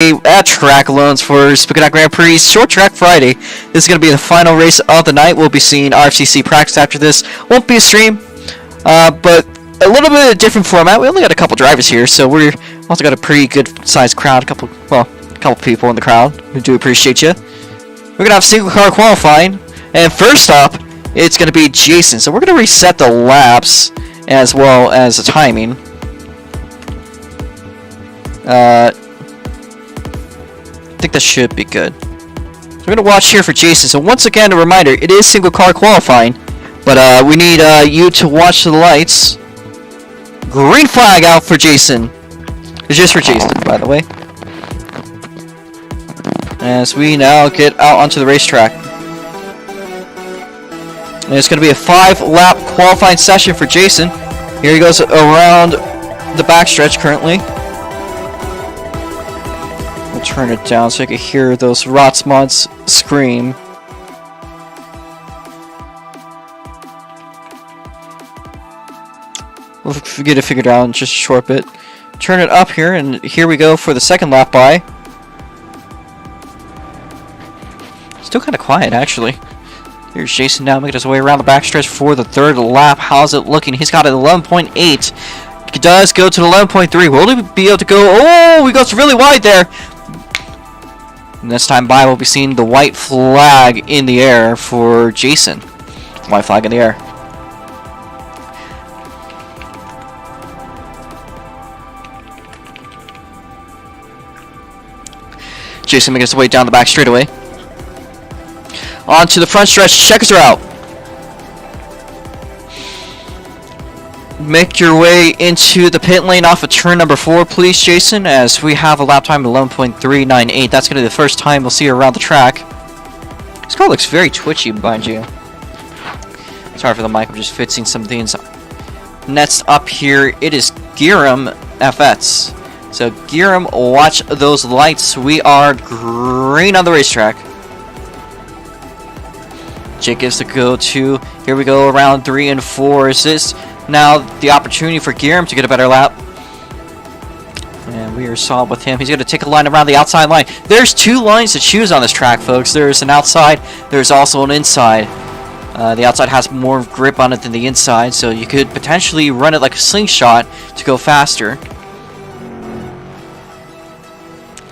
at track loans for Supercar Grand Prix Short Track Friday. This is going to be the final race of the night. We'll be seeing RFTC practice after this. Won't be a stream, but a little bit of a different format. We only got a couple drivers here, so we're also got a pretty good sized crowd. A couple people in the crowd. We do appreciate you. We're going to have single car qualifying, and first up, it's going to be Jason. So we're going to reset the laps as well as the timing. I think that should be good. So we're going to watch here for Jason. So once again, a reminder, it is single car qualifying, but we need you to watch the lights. Green flag out for Jason. It's just for Jason, by the way. As we now get out onto the racetrack. And it's going to be a 5-lap qualifying session for Jason. Here he goes around the backstretch currently. We'll turn it down so you can hear those ROX mods scream. We'll get it figured out in just a short bit. Turn it up here, and here we go for the second lap by. Still kind of quiet, actually. Here's Jason now making his way around the backstretch for the third lap. How's it looking? He's got an 11.8. He does go to the 11.3. Will he be able to go? Oh, he goes really wide there. And this time by, we'll be seeing the white flag in the air for Jason. White flag in the air. Jason making his way down the back straightaway. On to the front stretch. Checkers are out. Make your way into the pit lane off of turn number 4, please, Jason, as we have a lap time of 11.398. That's going to be the first time we'll see her around the track. This car looks very twitchy, mind you. Sorry for the mic, I'm just fixing some things. Next up here, it is Giram FX. So, Giram, watch those lights. We are green on the racetrack. Jake gives the go to. Here we go, around 3 and 4. Is this now the opportunity for Giram to get a better lap? And we are solid with him. He's going to take a line around the outside line. There's 2 lines to choose on this track, folks. There's an outside. There's also an inside. The outside has more grip on it than the inside, so you could potentially run it like a slingshot to go faster.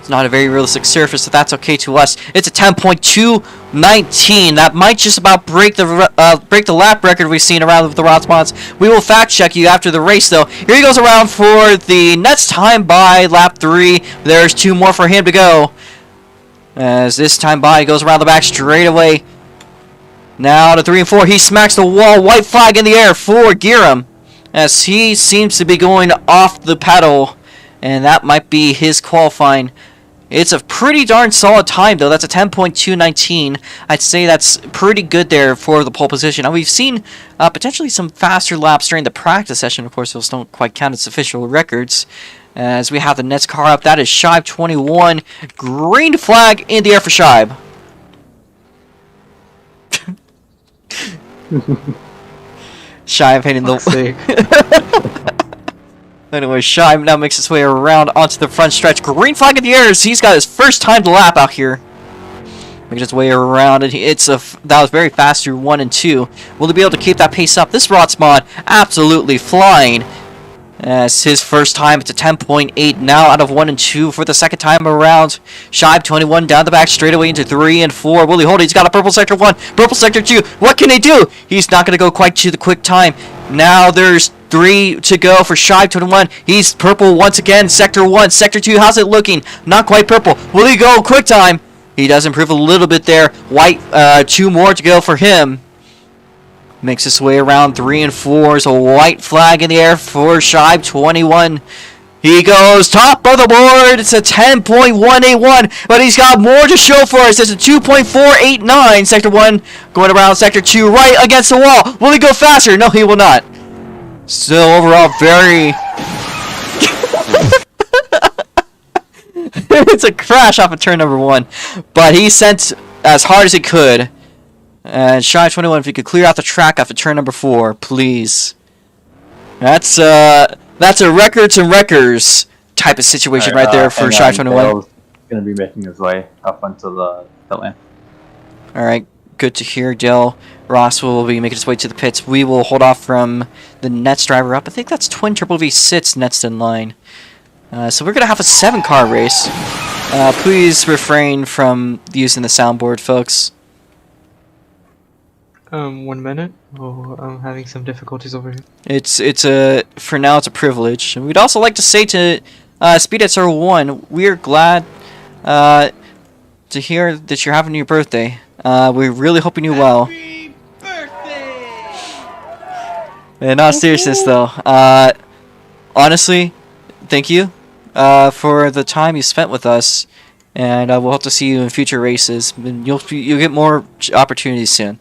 Not a very realistic surface, so that's okay to us. It's a 10.219. That might just about break the lap record we've seen around with the ROX mods. We will fact check you after the race, though. Here he goes around for the next time by lap 3. There's 2 more for him to go. As this time by, he goes around the back straight away. Now to 3 and 4. He smacks the wall. White flag in the air for Giram, as he seems to be going off the pedal, and that might be his qualifying. It's a pretty darn solid time, though. That's a 10.219. I'd say that's pretty good there for the pole position. Now, we've seen potentially some faster laps during the practice session. Of course, those don't quite count as official records. As we have the next car up, that is Shive 21. Green flag in the air for Shive. Shive hitting the... Anyway, Shive now makes his way around onto the front stretch. Green flag in the air as he's got his first time to lap out here. Making his way around, and that was very fast through 1 and 2. Will he be able to keep that pace up? This ROX mod absolutely flying. As his first time, it's a 10.8 now out of 1 and 2 for the second time around. Shive 21 down the back straightaway into 3 and 4. Will he hold it? He's got a purple sector 1, purple sector 2. What can he do? He's not going to go quite to the quick time. Now there's 3 to go for Shive 21. He's purple once again. Sector 1, Sector 2. How's it looking? Not quite purple. Will he go quick time? He does improve a little bit there. White, 2 more to go for him. Makes his way around 3 and 4. So white flag in the air for Shive 21. He goes top of the board. It's a 10.181, but he's got more to show for us. It's a 2.489. Sector 1 going around Sector 2 right against the wall. Will he go faster? No, he will not. Still overall very... It's a crash off of turn number 1, but he sent as hard as he could. And Shive 21, if you could clear out the track after turn number 4, please. That's a records and wreckers type of situation right there for Shive 21. going to be making his way up onto the pit lane. All right, good to hear. Dale Ross will be making his way to the pits. We will hold off from the Nets driver up. I think that's Twin Triple V6 next in line. So we're going to have a 7-car race. Please refrain from using the soundboard, folks. 1 minute. Oh, I'm having some difficulties over here. For now it's a privilege. And we'd also like to say to Speed@01, we're glad to hear that you're having your birthday. We really hope you do well. Happy birthday! In all seriousness, though, honestly, thank you for the time you spent with us, and we'll hope to see you in future races. And you'll get more opportunities soon.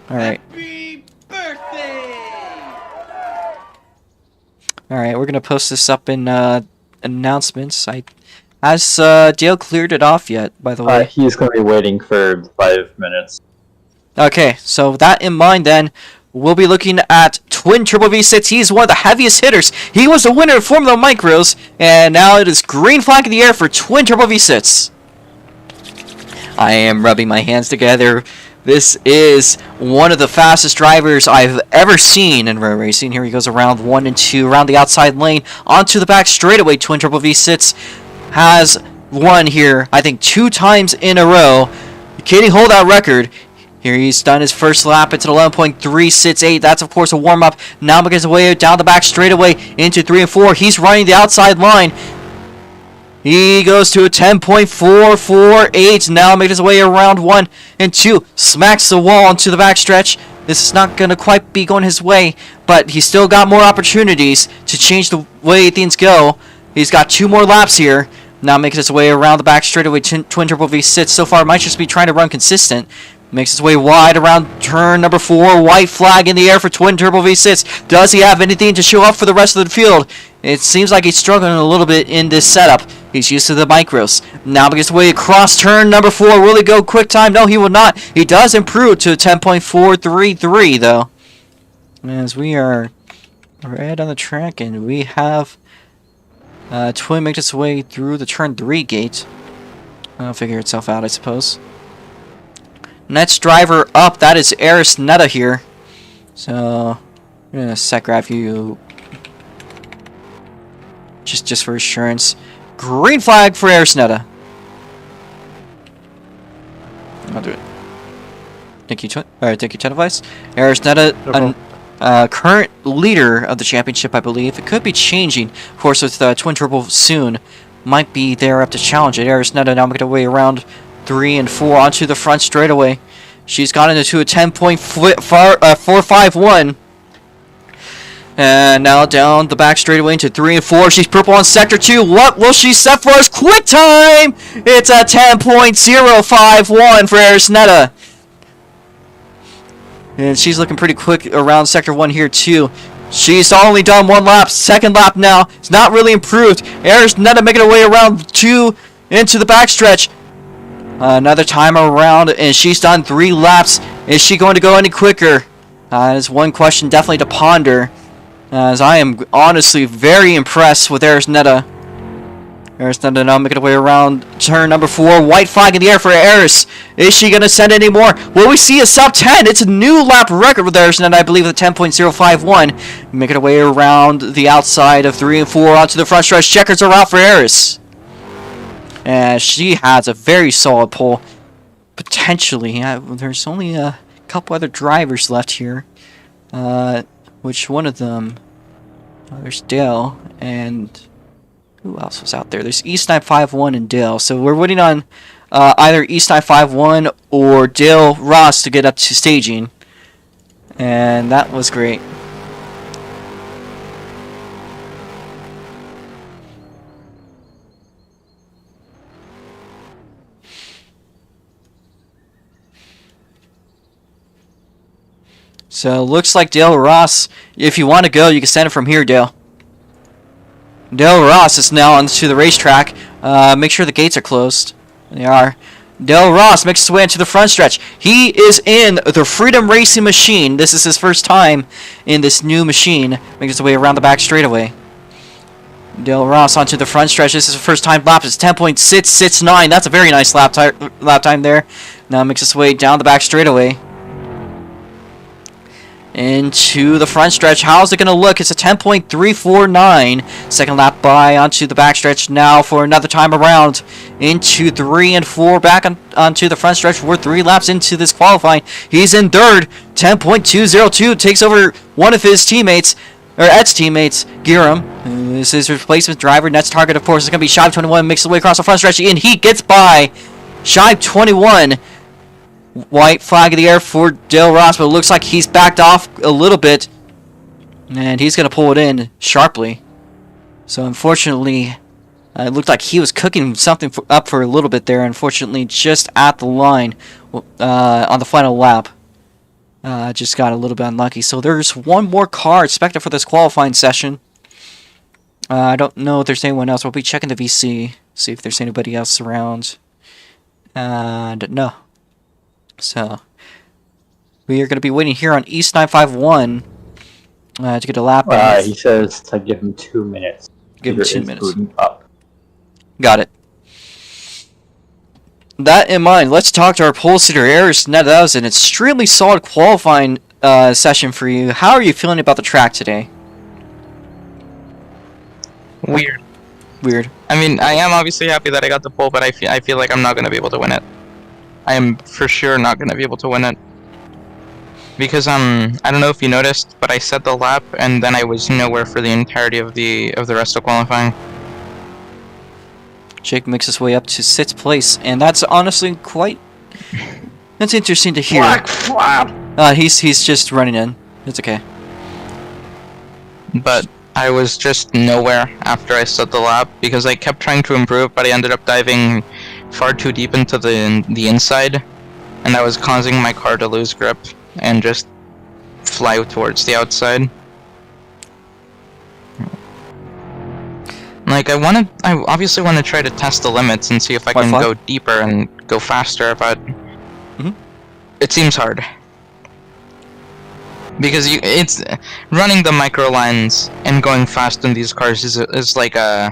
All right. Happy birthday! All right, we're gonna post this up in announcements. Has Dale cleared it off yet? By the way, He's going to be waiting for 5 minutes. Okay, so with that in mind, then we'll be looking at Twin Triple V6. He's one of the heaviest hitters. He was the winner of Formula Micros, and now it is green flag in the air for Twin Triple V6. I am rubbing my hands together. This is one of the fastest drivers I've ever seen in road racing. Here he goes around 1 and 2, around the outside lane, onto the back straightaway. Twin Triple V6 has won here, I think, 2 times in a row. Can he hold that record? Here he's done his first lap into the 11.368. That's, of course, a warm-up. Now making his way down the back straightaway into 3 and 4. He's running the outside line. He goes to a 10.448. Now making his way around 1 and 2. Smacks the wall into the backstretch. This is not going to quite be going his way, but he's still got more opportunities to change the way things go. He's got 2 more laps here. Now making his way around the back straightaway. Twin Triple V6 so far might just be trying to run consistent. Makes his way wide around turn number 4. White flag in the air for Twin Turbo V6. Does he have anything to show up for the rest of the field? It seems like he's struggling a little bit in this setup. He's used to the micros. Now makes his way across turn number 4. Will he go quick time? No, he will not. He does improve to 10.433 though. As we are right on the track, and we have Twin make its way through the turn 3 gate. It'll figure itself out, I suppose. Next driver up, that is Eris Netta here. So, I'm gonna set grab you just for assurance. Green flag for Eris Netta. I'll do it. Thank you, Device. Eris Netta, current leader of the championship, I believe. It could be changing, of course, with Twin Turbo soon. Might be there up to challenge it. Eris Netta now making her way around 3 and 4 onto the front straightaway. She's gotten into a 10.451. And now down the back straightaway into 3 and 4. She's purple on sector 2. What will she set for us? Quick time! It's a 10.051 for Eris Netta. And she's looking pretty quick around sector 1 here too. She's only done 1 lap. Second lap now. It's not really improved. Eris Netta making her way around 2 into the backstretch. Another time around, and she's done 3 laps. Is she going to go any quicker? That is one question definitely to ponder, as I am honestly very impressed with Eris Netta. Eris Netta now making her way around turn number 4. White flag in the air for Eris. Is she going to send any more? Will we see a sub 10? It's a new lap record with Eris Netta, I believe, at 10.051. Making her way around the outside of 3 and 4 onto the front stretch. Checkers are out for Eris. And she has a very solid pole. Potentially, there's only a couple other drivers left here. Which one of them? There's Dale, and who else was out there? There's East951 and Dale. So we're waiting on either East951 or Dale Ross to get up to staging. And that was great. So, looks like Dale Ross, if you want to go, you can send it from here, Dale. Dale Ross is now onto the racetrack. Make sure the gates are closed. They are. Dale Ross makes his way into the front stretch. He is in the Freedom Racing machine. This is his first time in this new machine. Makes his way around the back straightaway. Dale Ross onto the front stretch. This is his first time lap. It's 10.669. That's a very nice lap time there. Now makes its way down the back straightaway. Into the front stretch. How's it going to look? It's a 10.349. Second lap by onto the back stretch now for another time around. Into 3 and 4. Back onto the front stretch. We're 3 laps into this qualifying. He's in third. 10.202. Takes over one of his teammates. Or Ed's teammates, Giram. This is his replacement driver. Next target, of course, is going to be Shive 21. Makes his way across the front stretch. And he gets by Shive 21. White flag in the air for Dale Ross, but it looks like he's backed off a little bit. And he's going to pull it in sharply. So, unfortunately, it looked like he was cooking something up for a little bit there. Unfortunately, just at the line on the final lap. Just got a little bit unlucky. So, there's one more car expected for this qualifying session. I don't know if there's anyone else. We'll be checking the VC. See if there's anybody else around. And no. So, we are going to be waiting here on East 951 to get a lap. He says to give him 2 minutes. Give him 2 minutes. Up. Got it. That in mind, let's talk to our pole sitter, Aris Ned. That was an extremely solid qualifying session for you. How are you feeling about the track today? Weird. Weird. I mean, I am obviously happy that I got the pole, but I feel like I'm not going to be able to win it. I am for sure not going to be able to win it. Because, I don't know if you noticed, but I set the lap, and then I was nowhere for the entirety of the rest of qualifying. Jake makes his way up to 6th place, and that's honestly quite... That's interesting to hear. He's just running in. It's okay. But I was just nowhere after I set the lap, because I kept trying to improve, but I ended up diving far too deep into the inside, and that was causing my car to lose grip and just fly towards the outside. Like, I obviously want to try to test the limits and see if I can go deeper and go faster, but it seems hard. Because it's running the micro lines and going fast in these cars is like a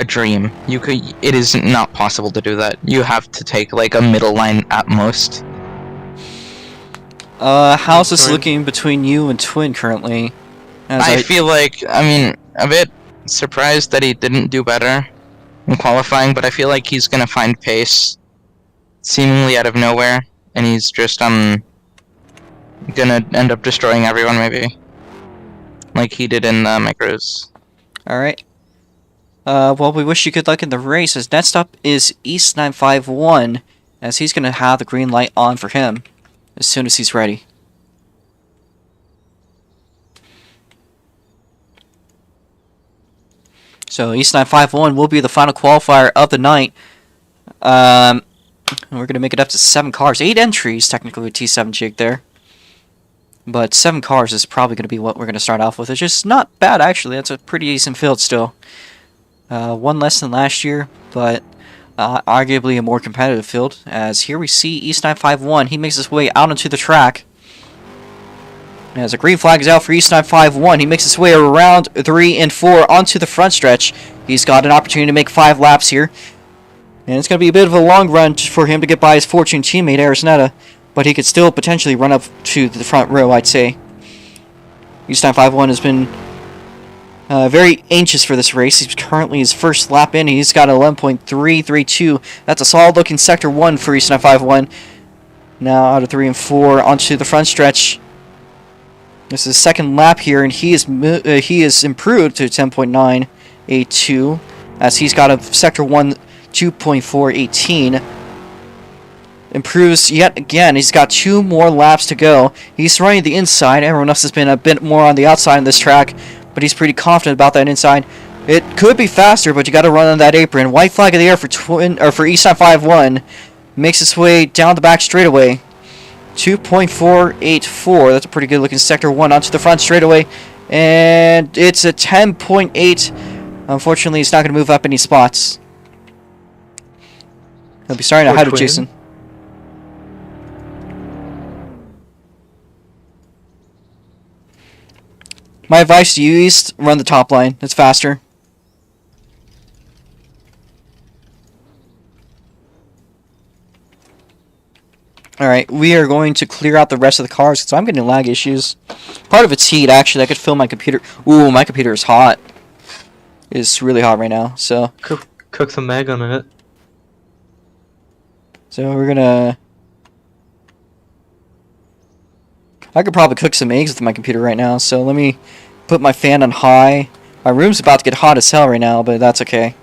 dream. It is not possible to do that. You have to take like a middle line at most. How's this looking between you and Twin currently? I feel like, I mean, a bit surprised that he didn't do better in qualifying, but I feel like he's gonna find pace seemingly out of nowhere, and he's just gonna end up destroying everyone maybe, like he did in the micros. Alright. Well, we wish you good luck in the race, as next up is East 951, as he's gonna have the green light on for him as soon as he's ready. So East 951 will be the final qualifier of the night. And we're going to make it up to 7 cars. 8 entries, technically, with T7 Jig there. But 7 cars is probably going to be what we're going to start off with. It's just not bad, actually. That's a pretty decent field still. 1 less than last year, but arguably a more competitive field. As here we see East 951. He makes his way out onto the track. As a green flag is out for East 951, he makes his way around 3 and 4 onto the front stretch. He's got an opportunity to make 5 laps here. And it's going to be a bit of a long run for him to get by his fortune teammate, Arisnetta. But he could still potentially run up to the front row, I'd say. East 951 has been very anxious for this race. He's currently his first lap in. He's got 11.332. That's a solid looking Sector 1 for East 951. Now out of 3 and 4 onto the front stretch. This is his second lap here, and he is improved to 10.982, as he's got a Sector 1 2.418. Improves yet again. He's got 2 more laps to go. He's running the inside. Everyone else has been a bit more on the outside in this track, but he's pretty confident about that inside. It could be faster, but you got to run on that apron. White flag in the air for East 951. Makes his way down the back straightaway. 2.484. That's a pretty good looking Sector 1 onto the front straightaway. And it's a 10.8. Unfortunately, it's not going to move up any spots. I'll be starting ahead of Jason. My advice to you, East, run the top line. It's faster. Alright, we are going to clear out the rest of the cars because I'm getting lag issues. Part of it's heat, actually. I could feel my computer. Ooh, my computer is hot. It's really hot right now, so. Cook some egg on it. So we're gonna. I could probably cook some eggs with my computer right now, so let me put my fan on high. My room's about to get hot as hell right now, but that's okay.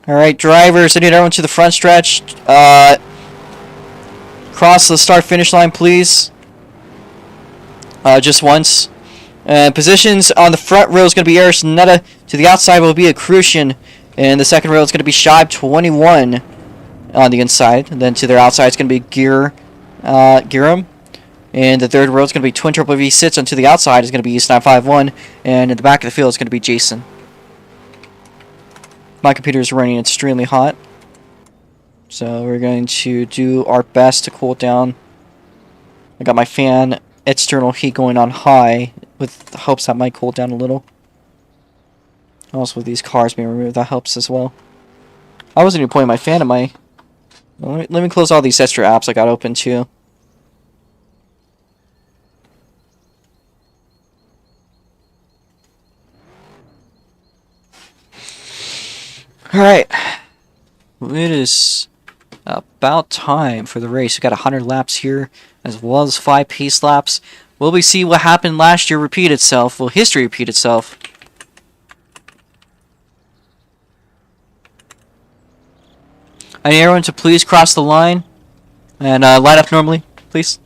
Alright, drivers, I need everyone to the front stretch. Cross the start-finish line, please. Just once. Positions on the front row is going to be Eris Netta. To the outside will be a Crucian. And the second row is going to be Shibe 21 on the inside. And then to their outside is going to be Giram. And the third row is going to be Twin Triple V Sits. And to the outside is going to be East 951. And in the back of the field is going to be Jason. My computer is running extremely hot. So we're going to do our best to cool it down. I got my fan external heat going on high with the hopes that might cool it down a little. Also with these cars being removed, that helps as well. I wasn't even pointing my fan at my... Let me close all these extra apps I got open too. Alright. It is about time for the race. We got 100 laps here, as well as 5 pace laps. Will we see what happened last year repeat itself? Will history repeat itself? I need everyone to please cross the line and line up normally, please.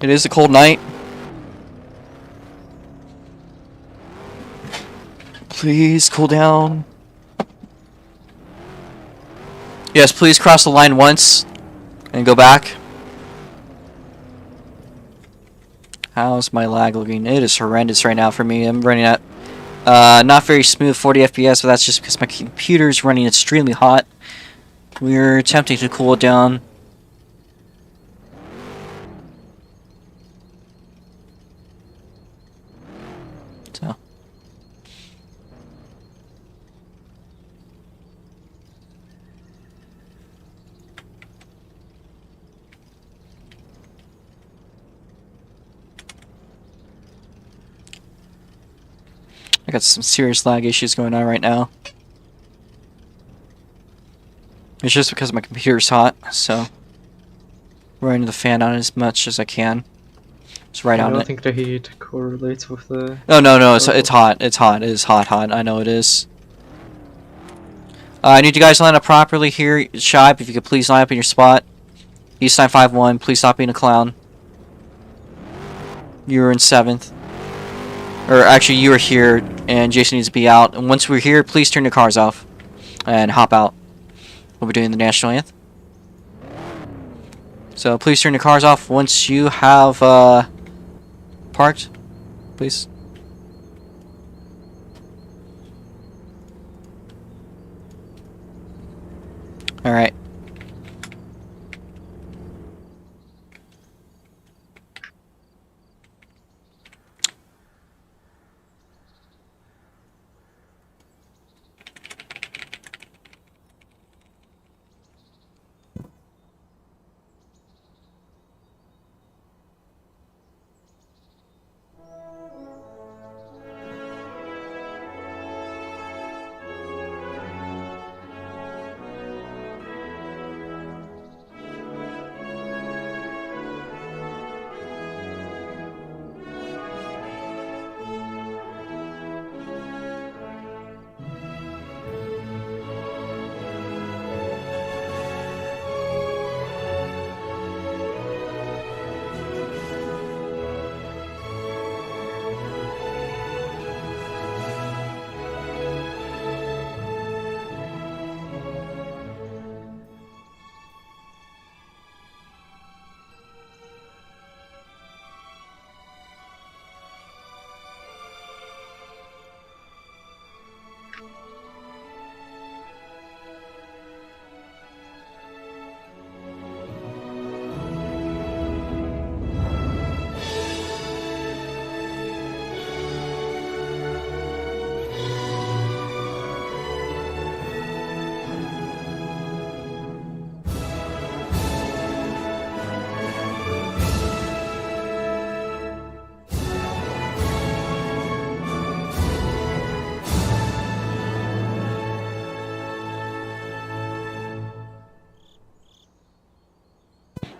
It is a cold night. Please cool down. Yes, please cross the line once and go back. How's my lag looking? It is horrendous right now for me. I'm running at not very smooth 40 FPS, but that's just because my computer is running extremely hot. We're attempting to cool it down. So. I got some serious lag issues going on right now. It's just because my computer's hot, so running the fan on as much as I can. It's right on it. I don't think the heat correlates with the... No, it's hot. It's hot. It is hot. I know it is. I need you guys to line up properly here. Shibe, if you could please line up in your spot. East 951, please stop being a clown. You're in 7th. Or actually, you were here, and Jason needs to be out. And once we're here, please turn your cars off and hop out. We'll be doing the national anthem. So please turn your cars off once you have parked, please. All right.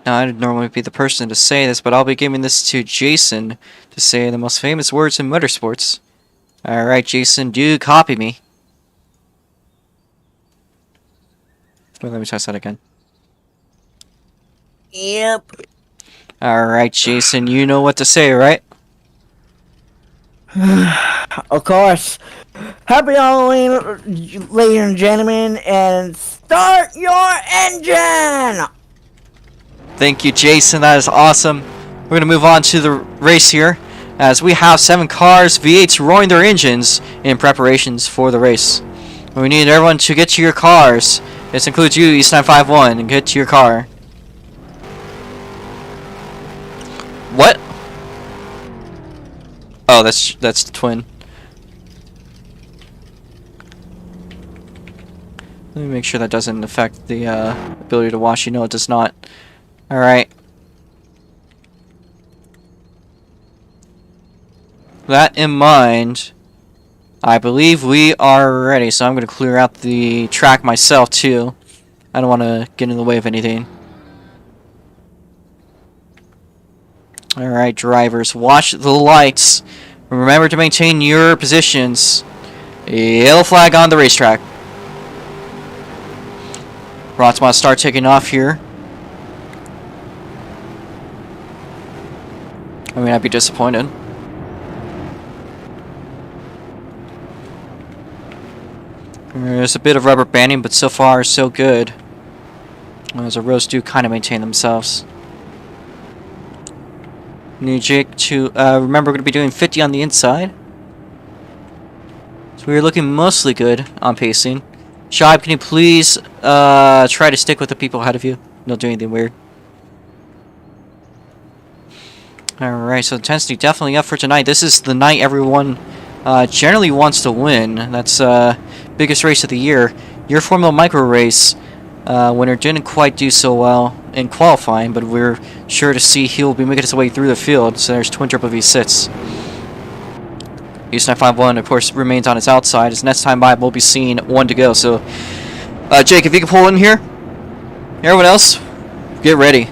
Now, I'd normally be the person to say this, but I'll be giving this to Jason to say the most famous words in motorsports. Alright, Jason, do copy me. Wait, let me test that again. Yep. Alright, Jason, you know what to say, right? Of course. Happy Halloween, ladies and gentlemen, and start your engine! Thank you, Jason. That is awesome. We're going to move on to the race here, as we have 7 cars, V8s roaring their engines in preparations for the race. We need everyone to get to your cars. This includes you, East 951, and get to your car. What? Oh, that's the twin. Let me make sure that doesn't affect the ability to watch. You know it does not. Alright. That in mind, I believe we are ready, so I'm going to clear out the track myself too. I don't want to get in the way of anything. Alright, drivers, watch the lights. Remember to maintain your positions. Yellow flag on the racetrack. ROX start taking off here. I mean, I'd be disappointed. There's a bit of rubber banding, but so far so good. As the rows do kind of maintain themselves. Need Jake to remember we're going to be doing 50 on the inside. So we're looking mostly good on pacing. Shibe, can you please try to stick with the people ahead of you? Don't do anything weird. Alright, so intensity definitely up for tonight. This is the night everyone generally wants to win. That's biggest race of the year. Your Formula Micro race winner didn't quite do so well in qualifying, but we're sure to see he'll be making his way through the field. So there's twin triple V6. East 951, of course, remains on his outside. His next time by will be seen 1 to go. So, Jake, if you can pull in here. Everyone else, get ready.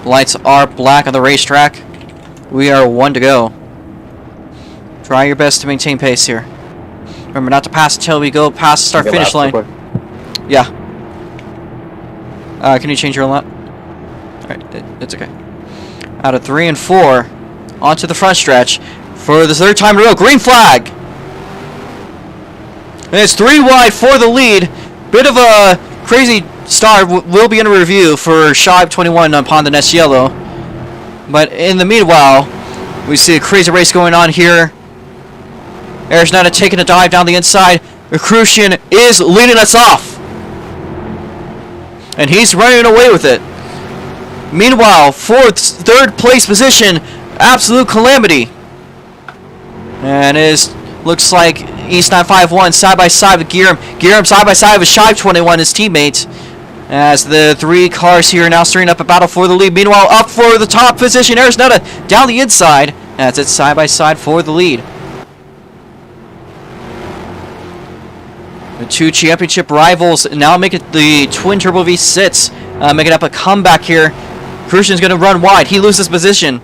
Lights are black on the racetrack. We are 1 to go. Try your best to maintain pace here. Remember not to pass until we go past the start-finish line. Yeah. Can you change your lap? Alright, it's okay. Out of 3 and 4, onto the front stretch for the 3rd time in a row. Green flag! And it's 3 wide for the lead. Bit of a crazy start. Will be in a review for Shibe 21 upon the next yellow. But in the meanwhile, we see a crazy race going on here. Arizona taking a dive down the inside. Crucian is leading us off. And he's running away with it. Meanwhile, 3rd place position, absolute calamity. And looks like East 951 side by side with Giram. Giram side by side with Shibe 21, his teammate. As the 3 cars here are now stirring up a battle for the lead. Meanwhile, up for the top position, Arizona down the inside. As it's side by side for the lead. The 2 championship rivals now make it the twin turbo V6, making up a comeback here. Crucian's going to run wide. He loses position.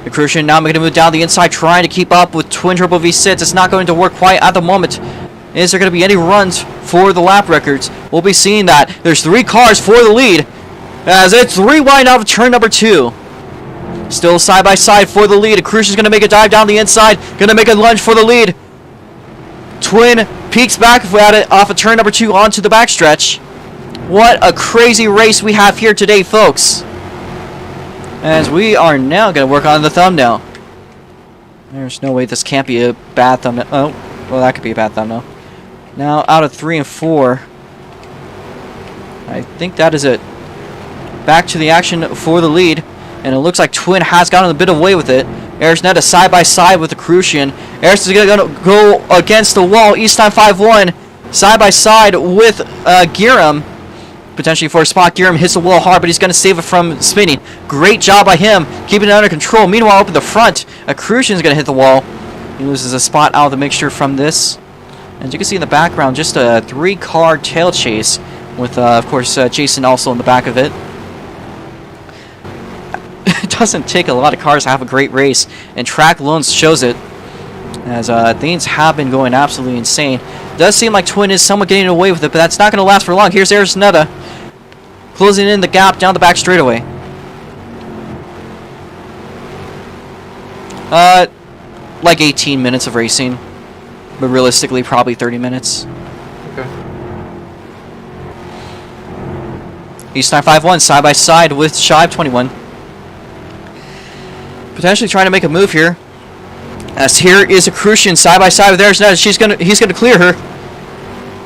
The Crucian now making a move down the inside, trying to keep up with twin turbo V6. It's not going to work quite at the moment. Is there going to be any runs for the lap records? We'll be seeing that. There's 3 cars for the lead, as it's 3 wide out of turn number 2. Still side by side for the lead. Crucian's going to make a dive down the inside, going to make a lunge for the lead. Twin peeks back at it off of turn number 2 onto the backstretch. What a crazy race we have here today, folks. As we are now going to work on the thumbnail. There's no way this can't be a bad thumbnail. Oh, well, that could be a bad thumbnail. Now, out of 3 and 4. I think that is it. Back to the action for the lead. And it looks like Twin has gotten a bit away with it. Arizona side by side with the Crucian. Arizona is going to go against the wall. East 951 side by side with Giram. Potentially for a spot. Giram hits the wall hard, but he's going to save it from spinning. Great job by him, keeping it under control. Meanwhile, up at the front, Crucian is going to hit the wall. He loses a spot out of the mixture from this. As you can see in the background, just a 3-car tail chase with, of course, Jason also in the back of it. It doesn't take a lot of cars to have a great race, and track alone shows it, as things have been going absolutely insane. Does seem like Twin is somewhat getting away with it, but that's not going to last for long. Here's Arizona closing in the gap down the back straightaway. Like 18 minutes of racing, but realistically probably 30 minutes. Okay. East 951 side by side with Shive 21. Potentially trying to make a move here. As here is a Crucian side by side with Arizona. He's gonna clear her.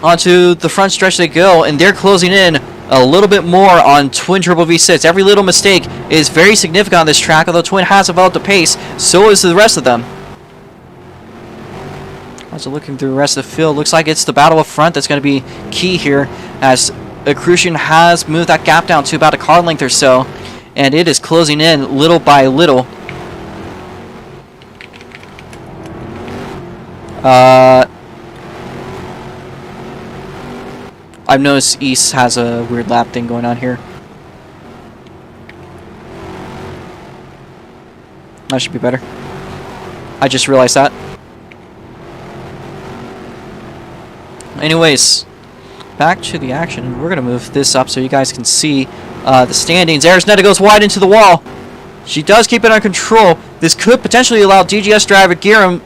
Onto the front stretch they go, and they're closing in a little bit more on Twin Turbo V6. Every little mistake is very significant on this track, although Twin has developed a pace, so is the rest of them. As we're looking through the rest of the field, looks like it's the battle up front that's going to be key here, as Crucian has moved that gap down to about a car length or so, and it is closing in little by little. I've noticed East has a weird lap thing going on here. That should be better. I just realized that. Anyways, back to the action. We're going to move this up so you guys can see the standings. Arizona goes wide into the wall. She does keep it under control. This could potentially allow DGS driver Giram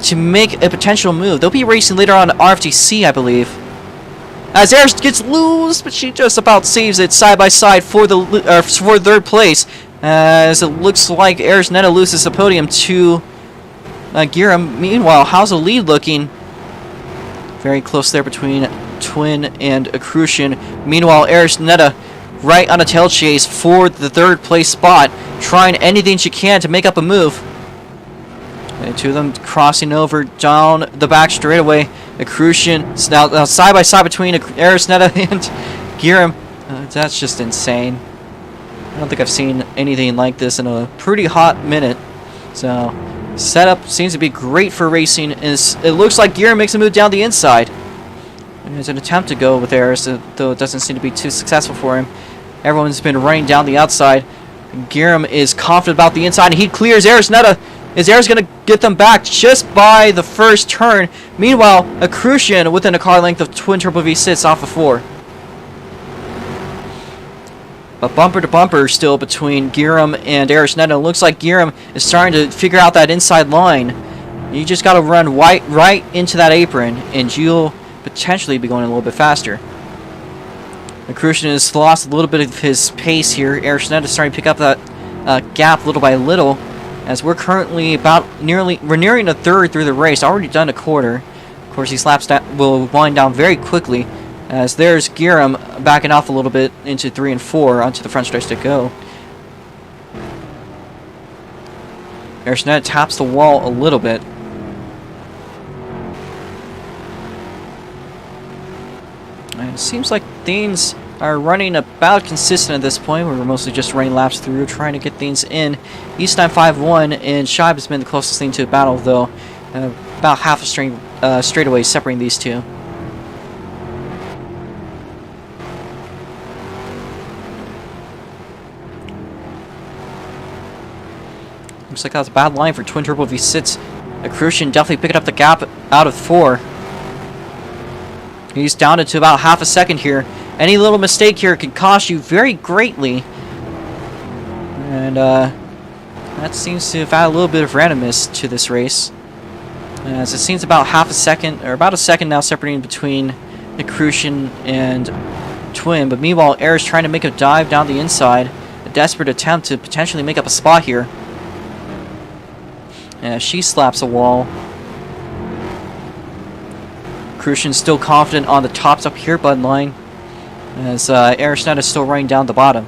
to make a potential move. They'll be racing later on RFTC, I believe. As Aris gets loose, but she just about saves it side by side for the for third place. As it looks like Arizona loses the podium to Giram. Meanwhile, how's the lead looking? Very close there between Twin and Crucian. Meanwhile, Arizona right on a tail chase for the third place spot, trying anything she can to make up a move. And two of them crossing over down the back straightaway. Crucian now side by side between Arizona and Giram. That's just insane. I don't think I've seen anything like this in a pretty hot minute. So, setup seems to be great for racing. It looks like Giram makes a move down the inside. There's an attempt to go with Aris, though it doesn't seem to be too successful for him. Everyone's been running down the outside. Giram is confident about the inside, and he clears Arizona. Is Aris going to get them back just by the first turn? Meanwhile, a Crucian within a car length of Twin Turbo V6 off of 4. But bumper to bumper still between Giram and Arizona. It looks like Giram is starting to figure out that inside line. You just got to run right into that apron, and you'll potentially be going a little bit faster. The Crucian has lost a little bit of his pace here. Arizona is starting to pick up that gap little by little. As we're currently we're nearing a third through the race, already done a quarter. Of course, these laps will wind down very quickly, as there's Giram backing off a little bit into 3 and 4 onto the front stretch to go. Arizona taps the wall a little bit. And it seems like things are running about consistent at this point. We're mostly just running laps through, trying to get things in. East 951 and Shive has been the closest thing to a battle, though. About half a straightaway separating these two. Looks like that's a bad line for Twin Turbo V6. Crucian definitely picking up the gap out of 4. He's down to about half a second here. Any little mistake here can cost you very greatly. And that seems to have added a little bit of randomness to this race. As it seems about half a second, or about a second now separating between the Crucian and Twin. But meanwhile, Air is trying to make a dive down the inside. A desperate attempt to potentially make up a spot here. And she slaps a wall. Crucian still confident on the tops up here button line, as Arizona is still running down the bottom.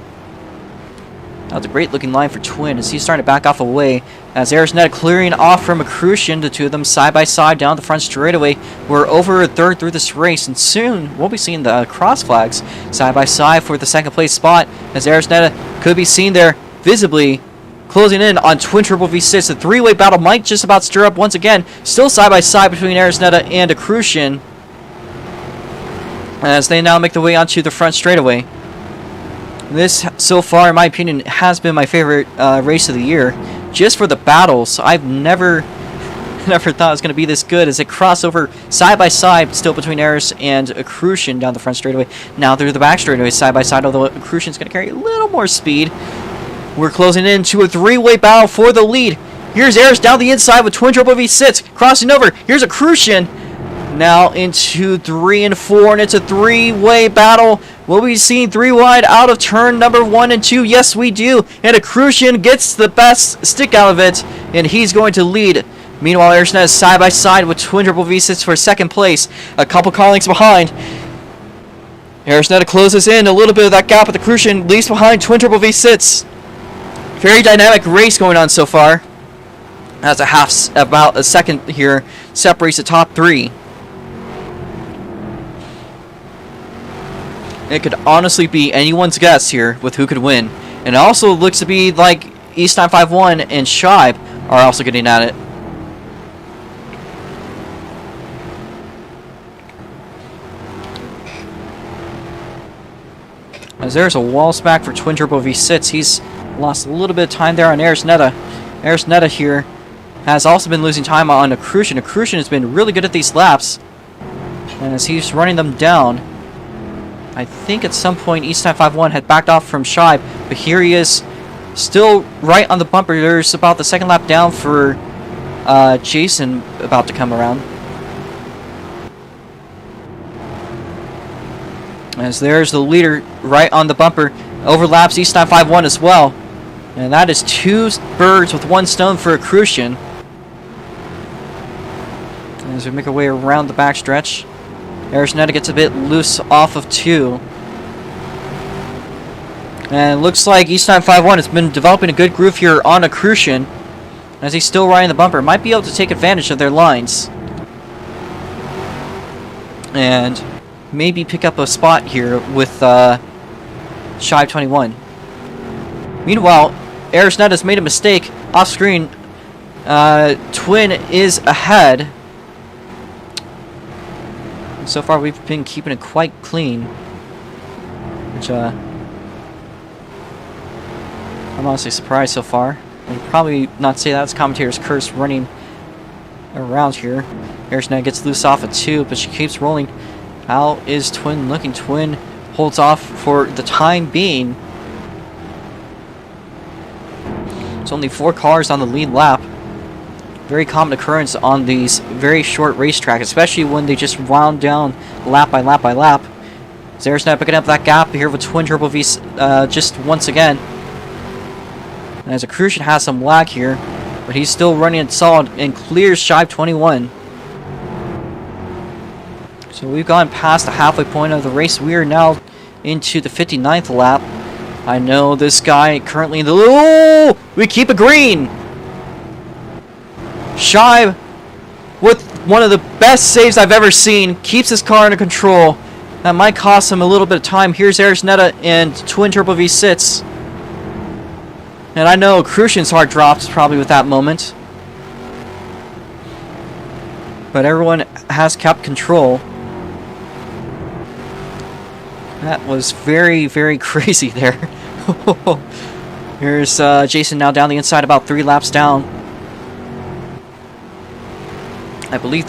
That was a great looking line for Twin as he's starting to back off away, as Arizona clearing off from a Crucian, the two of them side by side down the front straightaway. We're over a third through this race, and soon we'll be seeing the cross flags side by side for the second place spot, as Arizona could be seen there visibly closing in on Twin Turbo V6. The three-way battle might just about stir up once again. Still side by side between Arizona and a Crucian. as they now make their way onto the front straightaway. This, so far, in my opinion, has been my favorite race of the year. Just for the battles, I've never thought it was going to be this good as it crossover side by side, still between Eris and Crucian down the front straightaway. Now through the back straightaway, side by side, although Crucian's going to carry a little more speed. We're closing into a three-way battle for the lead. Here's Eris down the inside with twin turbo V6, crossing over. Here's a Crucian. Now into 3 and 4, and it's a three-way battle. Will we see 3 wide out of turn number 1 and 2? Yes, we do. And a Crucian gets the best stick out of it, and he's going to lead. Meanwhile, Arisnet is side by side with twin turbo V6 for second place. A couple car lengths behind. Arisnet closes in a little bit of that gap, but the Crucian leaves behind twin turbo V6. Very dynamic race going on so far. That's about a second here separates the top 3. It could honestly be anyone's guess here with who could win. And it also looks to be like East 951 and Shibe are also getting at it. As there's a wall smack for twin turbo V6, he's lost a little bit of time there on Arisneta. Arisneta here has also been losing time on a Crucian. A Crucian has been really good at these laps, and as he's running them down, I think at some point East 951 had backed off from Shibe, but here he is, still right on the bumper. There's about the second lap down for Jason about to come around. As there's the leader right on the bumper, overlaps East 951 as well. And that is 2 birds with 1 stone for a Crucian. As we make our way around the backstretch, Arisneta gets a bit loose off of 2. And it looks like East 951 has been developing a good groove here on a Crucian. As he's still riding the bumper, might be able to take advantage of their lines. And maybe pick up a spot here with Shibe 21. Meanwhile, Arisneta has made a mistake off screen. Twin is ahead. So far, we've been keeping it quite clean, which I'm honestly surprised so far. I'd probably not say that's commentator's curse running around here. Arisneta gets loose off at 2, but she keeps rolling. How is Twin looking? Twin holds off for the time being. It's only 4 cars on the lead lap. Very common occurrence on these very short racetracks, especially when they just wound down lap by lap by lap. Arisneta picking up that gap here with twin turbo V just once again. And as a Crucian has some lag here, but he's still running it solid and clears Shibe 21. So we've gone past the halfway point of the race. We are now into the 59th lap. I know this guy currently in the... Oh! We keep it green! Shibe, with one of the best saves I've ever seen, keeps his car under control. That might cost him a little bit of time. Here's Arisneta and twin turbo V6. And I know Crucian's heart dropped probably with that moment. But everyone has kept control. That was very, very crazy there. Here's Jason now down the inside, about 3 laps down. I believe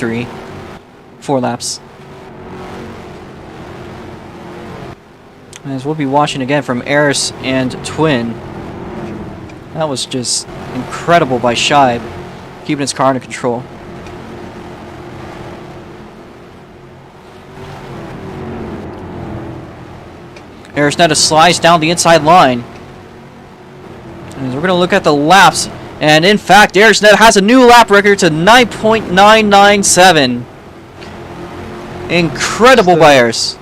4 laps. As we'll be watching again from Eris and Twin. That was just incredible by Shibe, keeping his car under control. Arisneta slides down the inside line. And we're going to look at the laps. And in fact, Arisneta has a new lap record to 9.997. Incredible by Eris.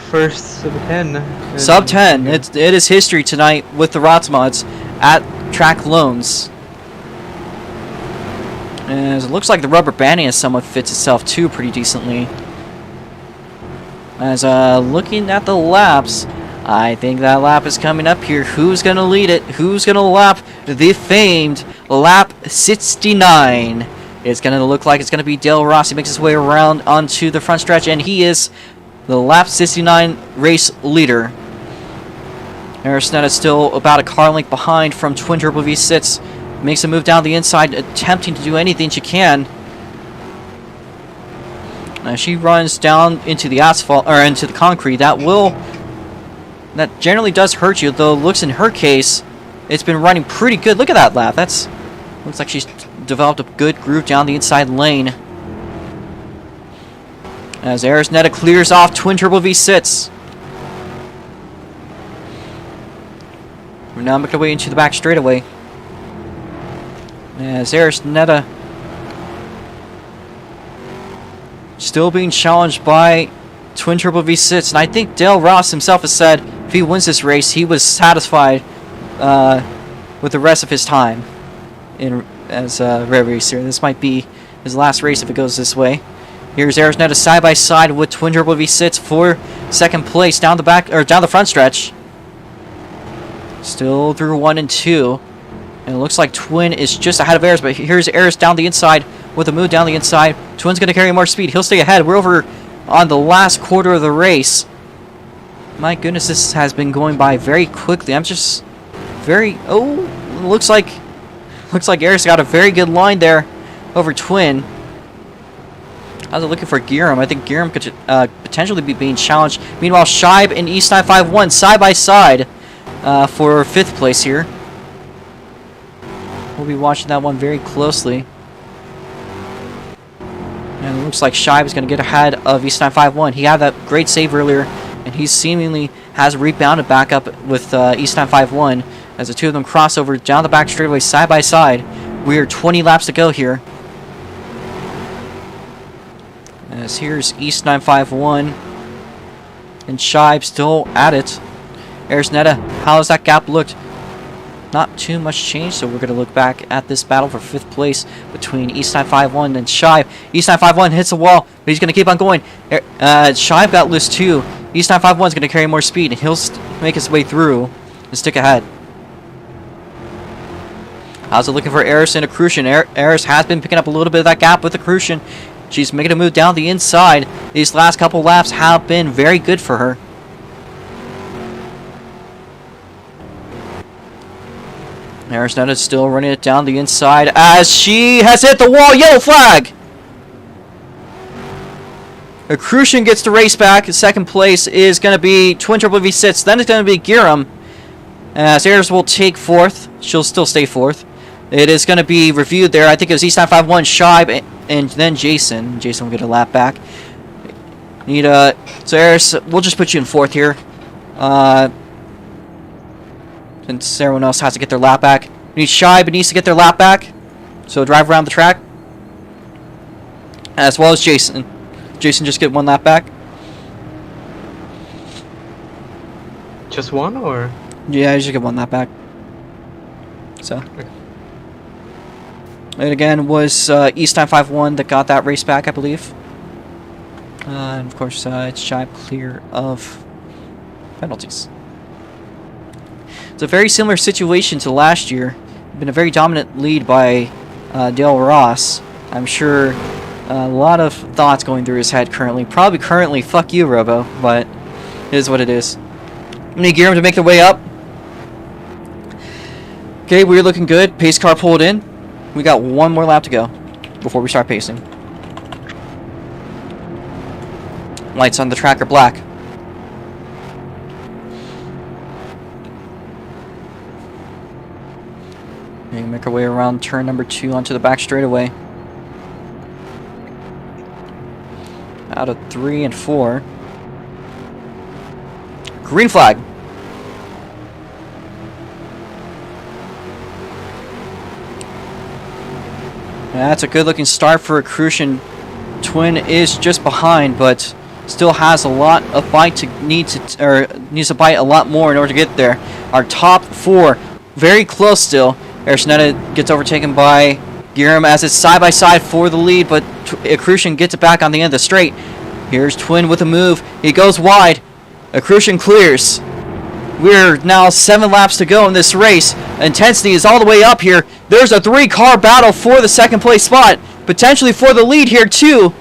First sub 10. Sub 10. It is history tonight with the ROX mods at Track Loans. And it looks like the rubber banding has somewhat fits itself too pretty decently. As looking at the laps, I think that lap is coming up here. Who's going to lead it? Who's going to lap the famed lap 69? It's going to look like it's going to be Dale Rossi. Makes his way around onto the front stretch, and he is the lap 69 race leader. Arisnetta still about a car length behind from Twin Turbo V6. Makes a move down the inside, attempting to do anything she can. She runs down into the asphalt, or into the concrete. That generally does hurt you, though looks in her case, it's been running pretty good. Look at that lap. Looks like she's developed a good groove down the inside lane. As Arisnetta clears off Twin Turbo V6. We're now making our way into the back straightaway. As Arisnetta still being challenged by Twin Turbo V6, and I think Dale Ross himself has said if he wins this race, he was satisfied with the rest of his time as a rev racer. This might be his last race if it goes this way. Here's Arisnetta side by side with Twin Turbo V6 for second place down the front stretch. Still through 1 and 2. And it looks like Twin is just ahead of Aris, but here's Aris down the inside with a move down the inside. Twin's going to carry more speed. He'll stay ahead. We're over on the last quarter of the race. My goodness, this has been going by very quickly. I'm just very... Oh, looks like Aris got a very good line there over Twin. I was looking for Giram. I think Giram could potentially be being challenged. Meanwhile, Scheib and East 951 side by side for 5th place here. We'll be watching that one very closely. And it looks like Scheib is going to get ahead of East 951. He had that great save earlier, and he seemingly has rebounded back up with East 951 as the two of them cross over down the back straightaway side by side. We are 20 laps to go here. As here's East 951 and Scheib still at it. Arisnetta, how has that gap looked? Not too much change, so we're going to look back at this battle for 5th place between East 951 and Scheib. East 951 hits the wall, but he's going to keep on going. Scheib got loose too. East 951 is going to carry more speed, and he'll make his way through and stick ahead. How's it looking for Aris and Accrucian? Aris has been picking up a little bit of that gap with Accrucian. She's making a move down the inside. These last couple laps have been very good for her. Arisnetta still running it down the inside as she has hit the wall. Yellow flag! Accrucian gets the race back. Second place is going to be Twin Turbo V6. Then it's going to be Giram. As Aris will take 4th. She'll still stay 4th. It is going to be reviewed there. I think it was East 951, Scheib, and then Jason. Jason will get a lap back. So Aris, we'll just put you in 4th here. Since everyone else has to get their lap back. We need Scheib needs to get their lap back. So drive around the track. As well as Jason. Jason just get 1 lap back. Just one, or? Yeah, you should get 1 lap back. So. Okay. And again, was East 951 that got that race back, I believe. And of course, it's Scheib clear of penalties. It's a very similar situation to last year. Been a very dominant lead by Dale Ross. I'm sure a lot of thoughts going through his head currently. Probably currently, fuck you, Robo, but it is what it is. We need Giram to make their way up. Okay, we're looking good. Pace car pulled in. We got 1 more lap to go before we start pacing. Lights on the track are black. We make our way around turn number 2 onto the back straightaway. Out of 3 and 4. Green flag. That's a good looking start for Accrucian. Twin is just behind, but still has a lot of bite to needs to bite a lot more in order to get there. Our top 4 very close still. Arisnetta gets overtaken by Giram as it's side by side for the lead, but Accrucian gets it back on the end of the straight. Here's Twin with a move. He goes wide. Accrucian clears. We're now 7 laps to go in this race. Intensity is all the way up here. There's a 3-car battle for the second place spot. Potentially for the lead here too.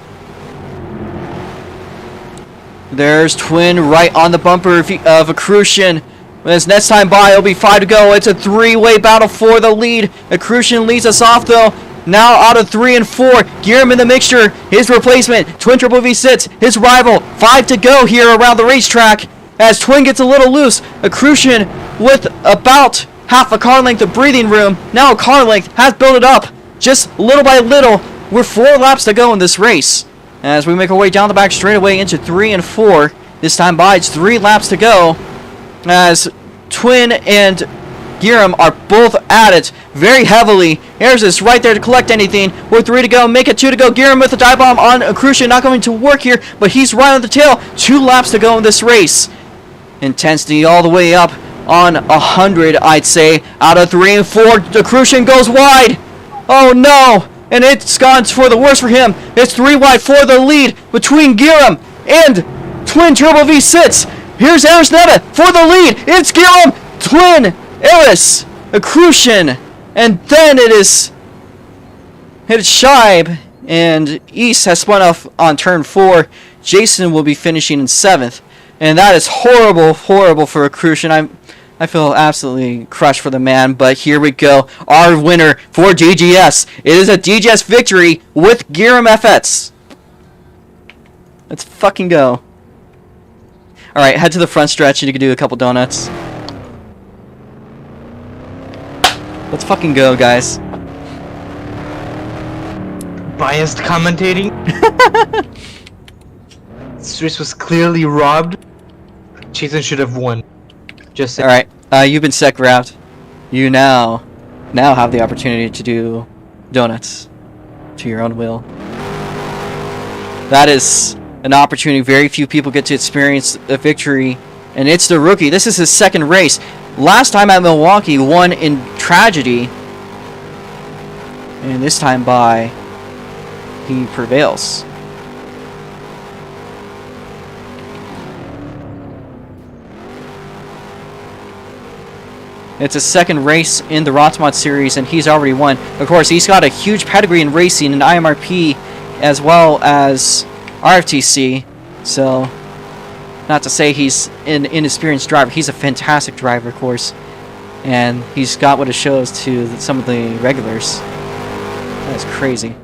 There's Twin right on the bumper of Accrucian. When it's next time by, it'll be 5 to go. It's a three-way battle for the lead. Accrucian leads us off, though. Now out of 3 and 4. Guillermo in the mixture. His replacement, Twin Triple V6. His rival, 5 to go here around the racetrack. As Twin gets a little loose, Accrucian with about half a car length of breathing room. Now a car length has built it up. Just little by little. We're 4 laps to go in this race. As we make our way down the back straightaway into 3 and 4. This time by, it's 3 laps to go. As Twin and Guillermo are both at it very heavily. Harris is right there to collect anything. We're 3 to go, make it 2 to go. Guillermo with a dive bomb on Accrucian, not going to work here, but he's right on the tail. 2 laps to go in this race. Intensity all the way up on 100, I'd say. Out of 3 and 4, Accrucian goes wide. Oh no! And it's gone for the worse for him. It's 3 wide for the lead between Guillermo and Twin Turbo V6. Here's Arisnetta for the lead. It's Guillermo, Twin, Eris, Accrucian, and then it's Shibe, and East has spun off on turn 4. Jason will be finishing in 7th, and that is horrible for Accrucian. I feel absolutely crushed for the man, but here we go. Our winner for DGS. It is a DGS victory with Guillermo FX. Let's fucking go. Alright, head to the front stretch and you can do a couple donuts. Let's fucking go, guys. Biased commentating. This race was clearly robbed. Jason should have won. Just saying. Alright, you've been sec wrapped. You now have the opportunity to do donuts to your own will. That is an opportunity very few people get to experience a victory, and it's the rookie. This is his 2nd race. Last time at Milwaukee, won in tragedy, and this time by, he prevails. It's his 2nd race in the Rotsmod series, and he's already won. Of course, he's got a huge pedigree in racing in IMRP as well as RFTC, so not to say he's an inexperienced driver. He's a fantastic driver, of course, and he's got what it shows to some of the regulars. That is crazy.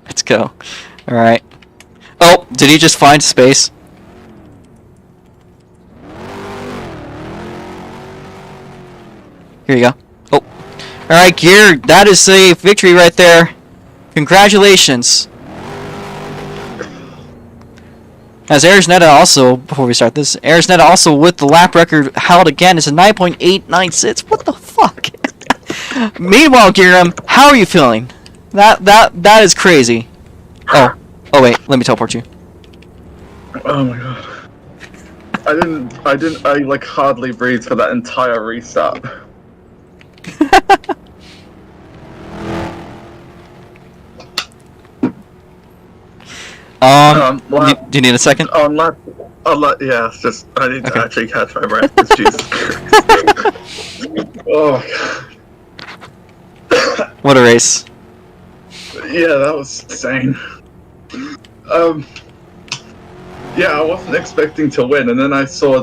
Let's go. Alright. Oh, did he just find space? Here you go. Oh. Alright, Gear, that is a victory right there. Congratulations. As Arisnetta also, before we start this, Arisnetta also with the lap record held again. It's a 9.896. What the fuck? Meanwhile, Guillermo, how are you feeling? That is crazy. Oh wait, let me teleport you. Oh my god. I like hardly breathed for that entire restart. Do you need a second? Yeah, it's just, I need to actually catch my breath. Jesus Christ. Oh my god. What a race. Yeah, that was insane. Yeah, I wasn't expecting to win, and then I saw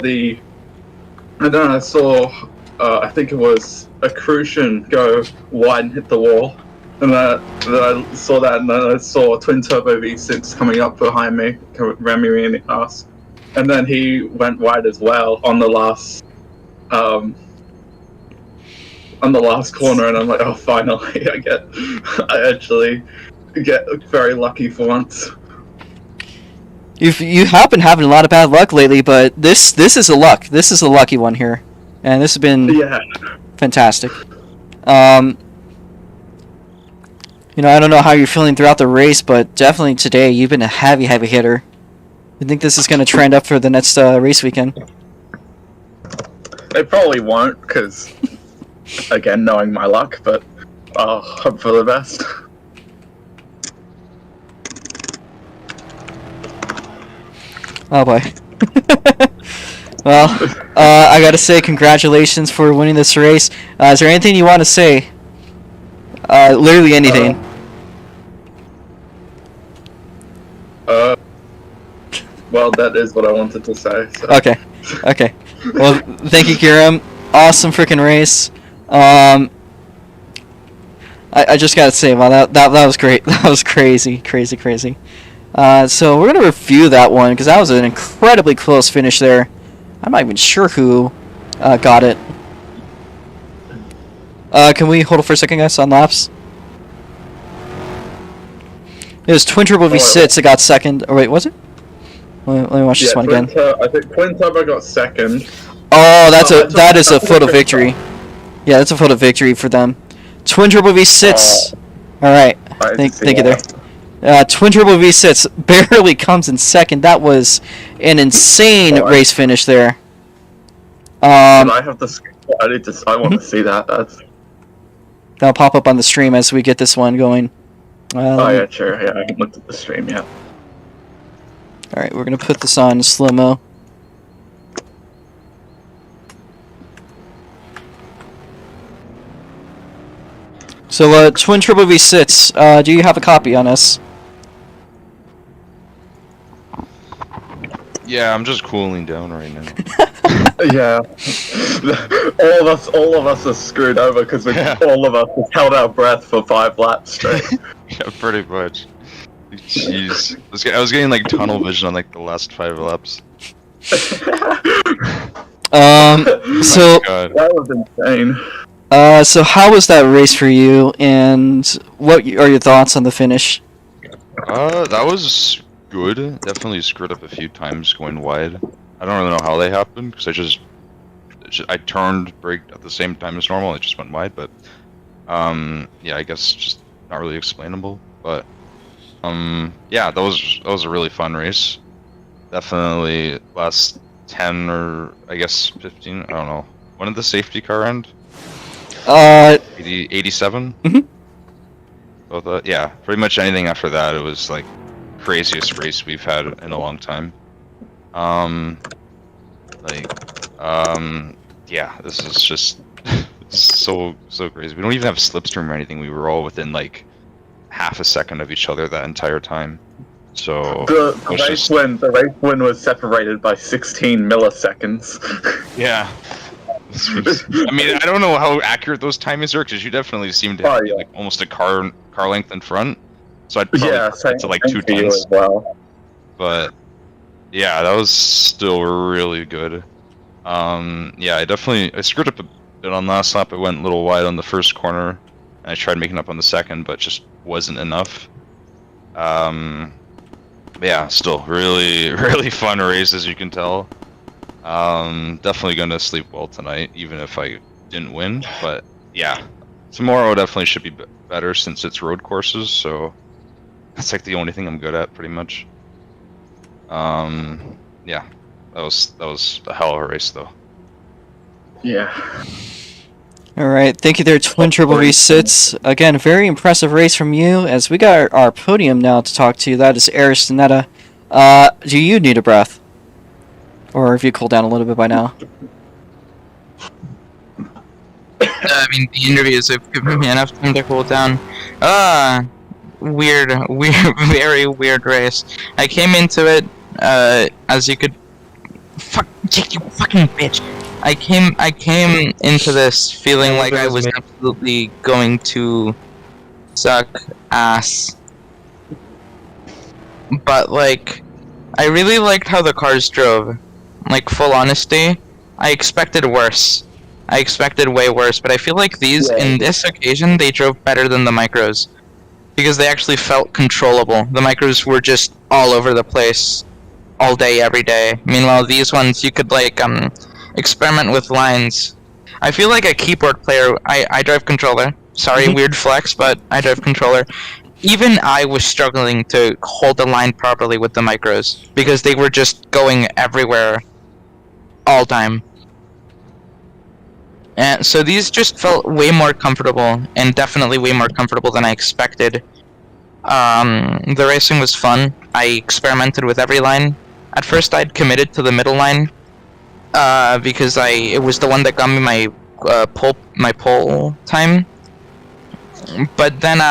I think it was Accrucian go wide and hit the wall, and then I saw that, and then I saw Twin Turbo V6 coming up behind me, ramming me in the ass, and then he went wide as well on the last corner, and I'm like, oh, finally, I actually get very lucky for once. You have been having a lot of bad luck lately, but this is a luck. This is a lucky one here, and this has been fantastic. You know, I don't know how you're feeling throughout the race, but definitely today you've been a heavy hitter. I think this is going to trend up for the next race weekend. It probably won't, because again, knowing my luck, but I'll hope for the best. Oh boy. Well, I gotta say congratulations for winning this race. Is there anything you want to say Literally anything. Well, that is what I wanted to say. So. Okay. Okay. Well, thank you, Kiram. Awesome freaking race. I just gotta say, wow, that was great. That was crazy. So we're gonna review that one because that was an incredibly close finish there. I'm not even sure who got it. Can we hold it for a second, guys, on laps? It was Twin Turbo V6 that got second. Oh wait, was it? Let me watch this one again. I think Twin Turbo got second. Oh, that is a photo victory. Yeah, that's a photo victory for them. Twin Turbo V6. All right. Thank you there. Twin Turbo V6 barely comes in second. That was an insane race finish there. I have the. I want to see that. That'll pop up on the stream as we get this one going. Oh yeah, sure. Yeah, I haven't looked at the stream yet. All right, we're gonna put this on slow-mo. So, Twin Turbo V6, do you have a copy on us? Yeah, I'm just cooling down right now. Yeah. all of us are screwed over because all of us have held our breath for 5 laps straight. Yeah, pretty much. Jeez. I was getting like tunnel vision on like the last 5 laps. So that was insane. So how was that race for you, and what are your thoughts on the finish? That was good. Definitely screwed up a few times going wide. I don't really know how they happened because I turned, braked at the same time as normal. It just went wide, but yeah, I guess just not really explainable. But yeah, that was a really fun race. Definitely last 10 or I guess 15. I don't know. When did the safety car end? 87. Mm-hmm. Yeah, pretty much anything after that, it was like craziest race we've had in a long time. Yeah, this is just so crazy. We don't even have slipstream or anything. We were all within like half a second of each other that entire time. So the race win was separated by 16 milliseconds. Yeah. I mean, I don't know how accurate those timings are because you definitely seem to have like almost a car length in front. So I'd probably get to like 2 tenths. As well. But yeah, that was still really good. Yeah, I screwed up a bit on last lap. I went a little wide on the first corner, and I tried making up on the second, but just wasn't enough. Yeah, still really fun race, as you can tell. Definitely gonna sleep well tonight, even if I didn't win. But yeah, tomorrow definitely should be better since it's road courses. So that's like the only thing I'm good at, pretty much. Yeah, that was a hell of a race, though. Yeah. All right, thank you there, Twin Turbo V6. Again, very impressive race from you. As we got our podium now to talk to, that is Aristonetta. Do you need a breath? Or have you cooled down a little bit by now? I mean, the interviews have given me enough time to cool down. Weird, very weird race. I came into it, as you could... Fuck, Jake, you fucking bitch! I came into this feeling like I was absolutely going to suck ass. But, like, I really liked how the cars drove. Like, full honesty, I expected worse. I expected way worse, but I feel like in this occasion, they drove better than the micros. Because they actually felt controllable. The micros were just all over the place, all day, every day. Meanwhile, these ones, you could, like, experiment with lines. I feel like a keyboard player. I drive controller. Sorry, weird flex, but I drive controller. Even I was struggling to hold the line properly with the micros because they were just going everywhere all time. And so these just felt way more comfortable, and definitely way more comfortable than I expected. The racing was fun. I experimented with every line. At first I'd committed to the middle line because it was the one that got me my pole time. But then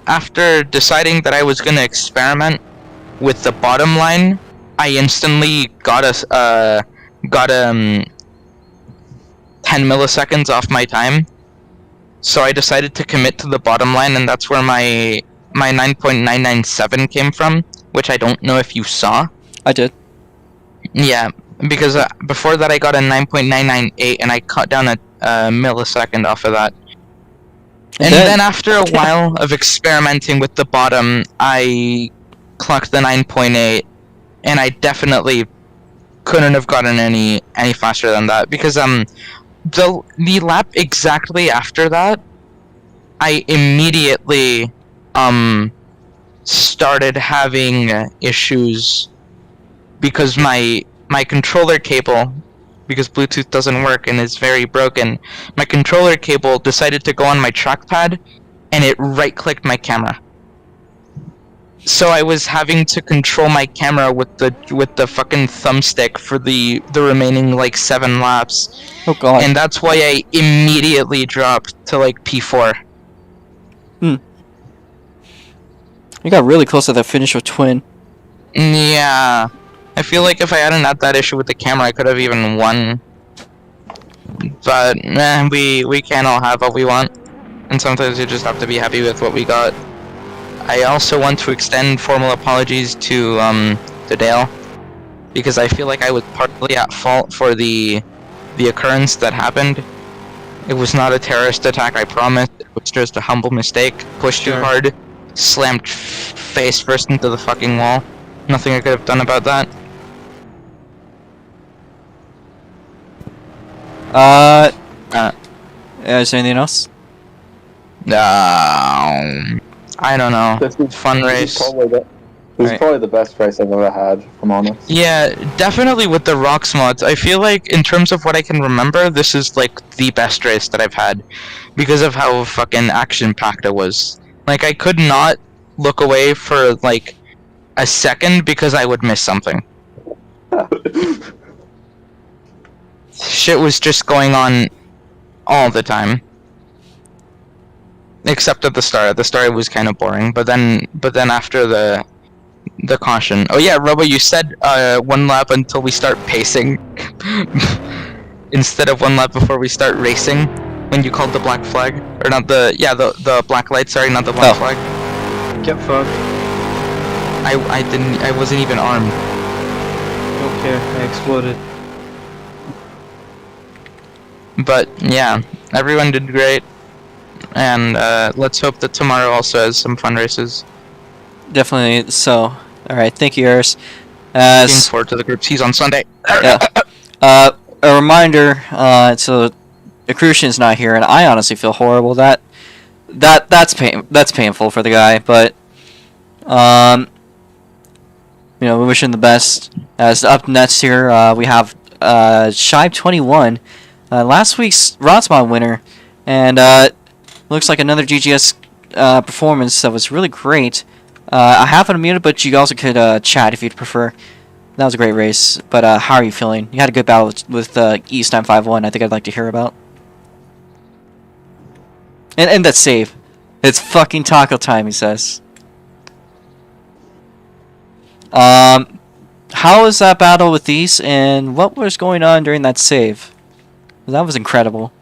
after deciding that I was gonna experiment with the bottom line, I instantly got 10 milliseconds off my time. So I decided to commit to the bottom line, and that's where my 9.997 came from, which I don't know if you saw. I did. Yeah, because before that I got a 9.998, and I cut down a millisecond off of that. And then after a while of experimenting with the bottom, I clocked the 9.8, and I definitely couldn't have gotten any faster than that, because the lap exactly after that, I immediately started having issues because my controller cable, because Bluetooth doesn't work and is very broken, my controller cable decided to go on my trackpad and it right-clicked my camera. So I was having to control my camera with the fucking thumbstick for the remaining like 7 laps. Oh god. And that's why I immediately dropped to like P4. You got really close to that finish with Twin. Yeah. I feel like if I hadn't had that issue with the camera, I could have even won. But we can't all have what we want, and sometimes you just have to be happy with what we got. I also want to extend formal apologies to Dale, because I feel like I was partly at fault for the occurrence that happened. It was not a terrorist attack, I promise. It was just a humble mistake. Pushed too hard, slammed face first into the fucking wall. Nothing I could have done about that. Is there anything else? I don't know. Fun race. This is probably the best race I've ever had, if I'm honest. Yeah, definitely with the ROX mods. I feel like, in terms of what I can remember, this is like the best race that I've had, because of how fucking action-packed it was. Like, I could not look away for like a second because I would miss something. Shit was just going on all the time. Except at the start. At the start it was kind of boring, but then after the caution. Oh yeah, Robo, you said 1 lap until we start pacing instead of 1 lap before we start racing when you called the black flag, or not the black light. Sorry, not the black flag. Get fucked. I wasn't even armed. Don't care. I exploded. But yeah, everyone did great, and let's hope that tomorrow also has some fun races. Definitely so. Alright, thank you, Eris. Looking forward to the group C's on Sunday. Yeah. A reminder, so Accrution's not here, and I honestly feel horrible. That's painful for the guy, but you know, we wish him the best. As up next here, we have Shive21, last week's Rotsmod winner, and looks like another GGS performance that was really great. I have it unmuted, but you also could chat if you'd prefer. That was a great race, but how are you feeling? You had a good battle with East 951. I think I'd like to hear about. And that save. It's fucking taco time, he says. How was that battle with East, and what was going on during that save? That was incredible.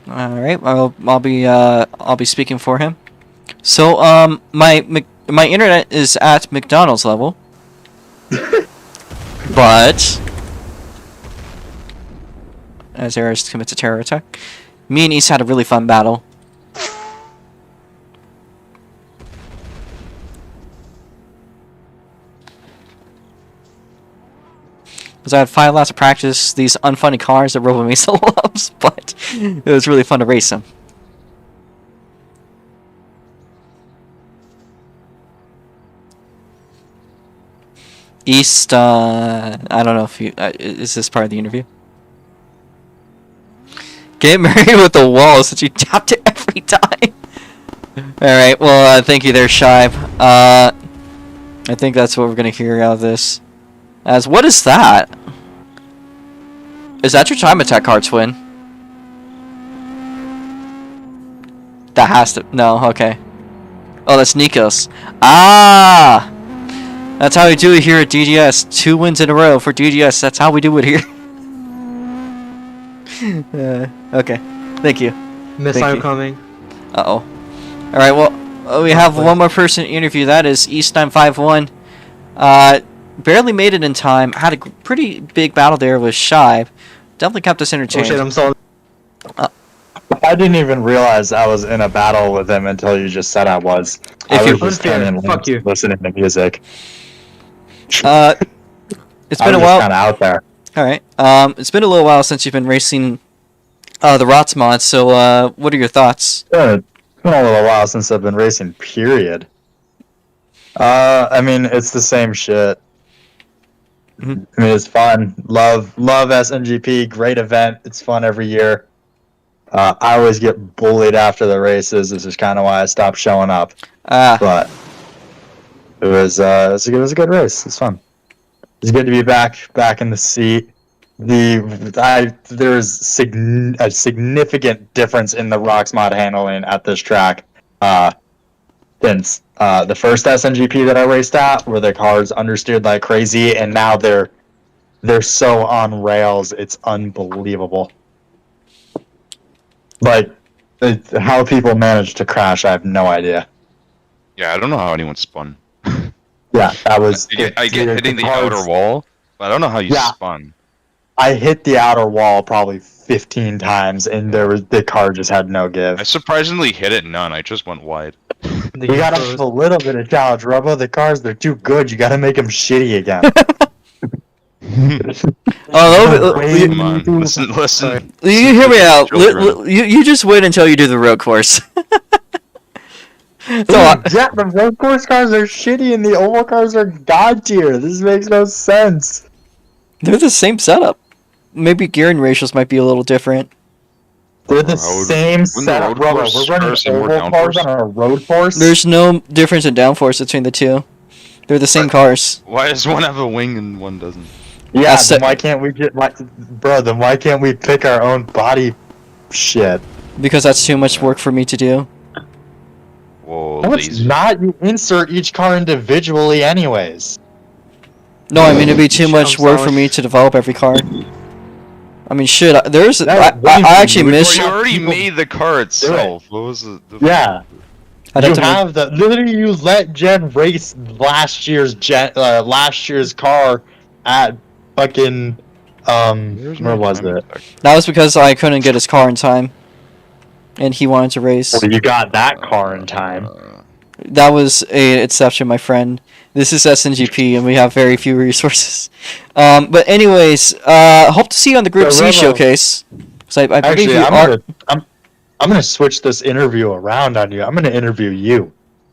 All right, I'll be speaking for him. So my internet is at McDonald's level, but as Eris commits a terror attack, me and East had a really fun battle. Because I had 5 laps of practice these unfunny cars that Robo Mesa loves, but it was really fun to race them. East, I don't know if you... is this part of the interview? Get married with the wall since you tapped it every time. Alright, well, thank you there, Shive. I think that's what we're going to hear out of this. As what is that? Is that your time attack card, Twin? That has to... No, okay. Oh, that's Nikos. Ah! That's how we do it here at DGS. 2 wins in a row for DGS. That's how we do it here. Okay. Thank you. Missile coming. Uh-oh. Alright, well, we have one more person to interview. That is East951. Barely made it in time. Had a pretty big battle there with Shive. Definitely kept us entertained. Oh shit, I'm sorry. I didn't even realize I was in a battle with him until you just said I was. If you- just Fuck you. listening to music. It's been a while. Kind of out there. Alright. It's been a little while since you've been racing the ROX mod, so what are your thoughts? It's been a little while since I've been racing, period. I mean, it's the same shit. Mhm. I mean, it's fun. Love SNGP. Great event. It's fun every year. I always get bullied after the races. This is kind of why I stopped showing up. But it was a good race. It's fun. It's good to be back in the seat. There is a significant difference in the ROX mod handling at this track since the first SNGP that I raced at, where the cars understeered like crazy, and now they're so on rails. It's unbelievable. Like how people manage to crash, I have no idea. Yeah, I don't know how anyone spun. Yeah, that was. I get hitting the outer wall, but I don't know how you spun. I hit the outer wall probably 15 times, and the car just had no give. I surprisingly hit it none. I just went wide. You gotta have a little bit of challenge, Robo. The cars, they're too good. You gotta make them shitty again. Come on, listen. You hear me out. You just wait until you do the road course. Yeah, the road course cars are shitty, and the oval cars are god tier. This makes no sense. They're the same setup. Maybe gearing ratios might be a little different. They're the same setup, Robo. We're running oval cars on a road course. There's no difference in downforce between the two. They're the same cars. Why does one have a wing and one doesn't? Yeah, then why can't we then why can't we pick our own body shit? Because that's too much work for me to do. Whoa, No, it's not. You insert each car individually anyways. No, I mean, it'd be too much work for me to develop every car. I mean, shit, I actually missed... You already made the car itself. What was it? Yeah. Literally, you let Jen race last year's car at fucking, where was it? That was because I couldn't get his car in time. And he wanted to race. Well, you got that car in time. That was an exception, my friend. This is SNGP, and we have very few resources. But anyways, hope to see you on the Group C showcase. So I believe you are... I'm gonna switch this interview around on you. I'm gonna interview you.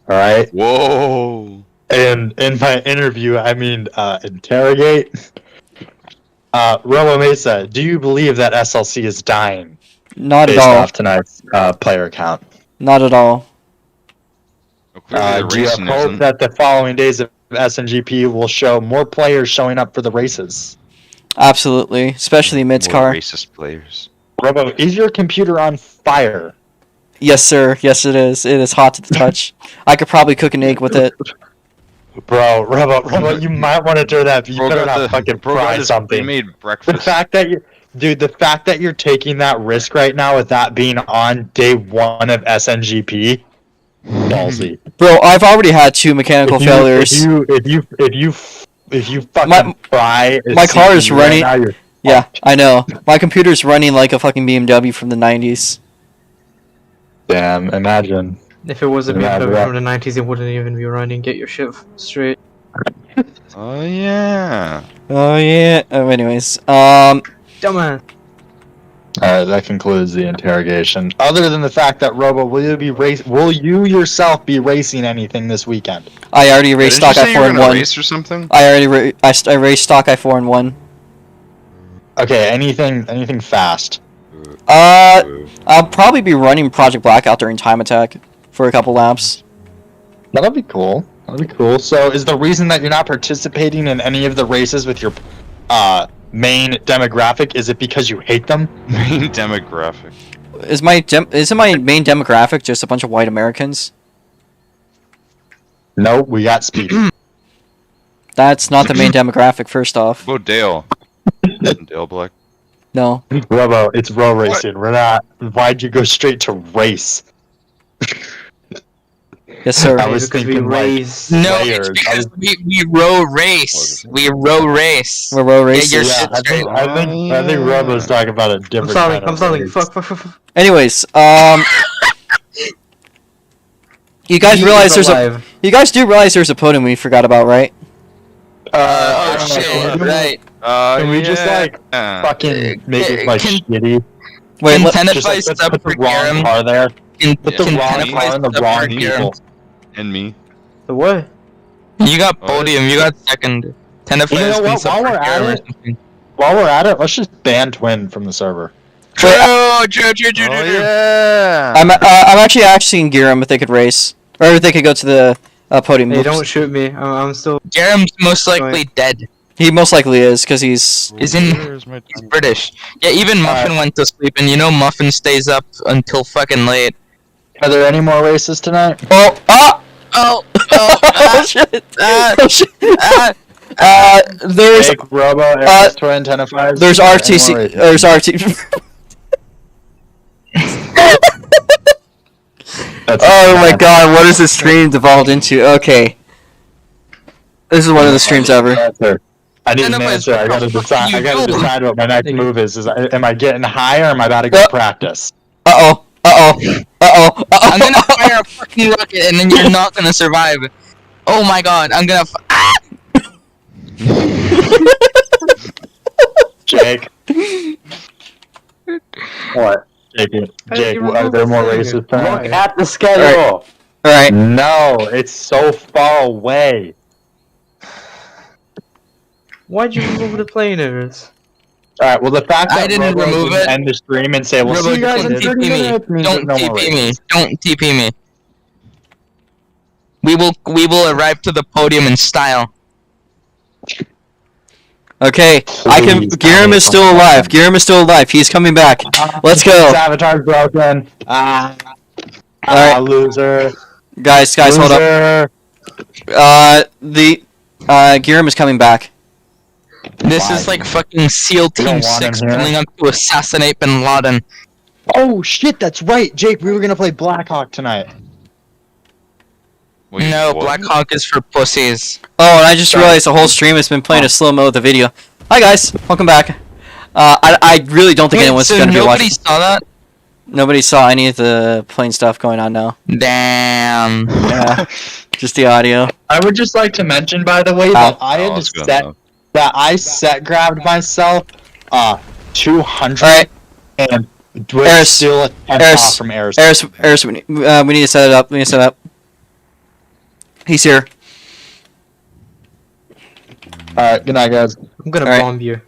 All right. Whoa. And in my interview, I mean interrogate. Robo Mesa, do you believe that SLC is dying? Not at based all. off tonight's player count. Not at all. Do you have hope that the following days of SNGP will show more players showing up for the races? Absolutely, especially Mid's car. Racist players. Robo, is your computer on fire? Yes, sir. Yes, it is. It is hot to the touch. I could probably cook an egg with it. Bro, Robo, you might want to turn that. You better not fucking fry something. Made breakfast. The fact that you're taking that risk right now with that being on day 1 of SNGP, ballsy. Bro, I've already had 2 mechanical failures. If you fucking fry, my car is running. Right now, yeah, I know. My computer's running like a fucking BMW from the 90s. Damn, imagine. If it was a BMW from the 90s, it wouldn't even be running. Get your shit straight. Oh yeah. Oh yeah. Anyways, Dumbass. Alright, that concludes the interrogation. Other than the fact that Robo, will you yourself be racing anything this weekend? I already raced stock I4 and 1. Race or something? I raced stock I4 and 1. Okay, anything fast? I'll probably be running Project Blackout during Time Attack for a couple laps. That'll be cool. So, is the reason that you're not participating in any of the races with your main demographic, is it because you hate them? Main demographic. isn't my main demographic just a bunch of white Americans? Nope, we got speed. That's not the main demographic. First off, Oh, Dale. Dale Black. no. Robo, it's row racing. We're not. Why'd you go straight to race? Yes, sir. I was Because we thinking like race. No, players. it's because we row race. We row race. We're row racing. Your Yeah, shit straight. I think Robo's talking about a different. I'm stalling. race. Fuck. Anyways, you guys realize you guys do realize there's a podium we forgot about, right? Oh I don't know, shit! Right. Can we just like fucking make it like shitty? Wait, Can let, Tenafly Just like let's sub put the for wrong Garum? car there. Put the Can wrong Tenafly car and the sub wrong for people. Garum? And me. The what? You got podium. You got second. Tenafly You know has been what, sub while for we're at Garum or it- something. While we're at it, let's just ban Twin from the server. True. Oh yeah. I'm actually asking Giram if they could race, or if they could go to the podium. Hey, Oops. don't shoot me. I'm still. Garum's most likely dead. He most likely is because he's. He's British. Yeah, even Muffin went to sleep, and you know Muffin stays up until fucking late. Are there any more races tonight? Oh! Ah! Oh, Oh shit! Oh shit! There's Jake, Robo, Aries, Twin, Tenafly. there's RTC. There's RT. Oh my god! What has this stream devolved into? Okay. This is one of the streams ever. I need an answer. I gotta decide. I gotta decide what my next move is. Am I getting high or am I about to go practice? Uh-oh. I'm gonna fire a fucking rocket, and then you're not gonna survive. Oh my god! I'm gonna. Jake. What? Jake, are there more races tonight? Look at the schedule. Alright. No, it's so far away. Why'd you remove the planers? Alright, well the fact that I didn't Robo remove didn't it. end the stream and say, "We'll Robo, see you guys in don't 30 TP me. minutes," means Don't there's no more TP me. races. Don't TP me. We will arrive to the podium in style. Okay, I can. Giram is still alive. Giram is still alive. He's coming back. Let's go. His avatar's broken. Alright. Loser. Guys, hold up. Loser. Giram is coming back. This is like fucking SEAL We don't Team want him 6 here. pulling up to assassinate Bin Laden. Oh shit, that's right, Jake. We were gonna play Blackhawk tonight. Wait, No, what? Black Hawk is for pussies. Oh, and I just realized the whole stream has been playing a slow-mo of the video. Hi guys, welcome back. I really don't think anyone's so gonna be nobody watching. saw that? Nobody saw any of the plane stuff going on now. Damn. Yeah, just the audio. I would just like to mention, by the way, that I had it's to good set enough. that I set grabbed myself 200 All right, and was Eris, still a 10 Eris, off from Eris. Eris, we need to set it up. We need to set it up. He's here. Alright, good night, guys. I'm gonna Alright. bomb you.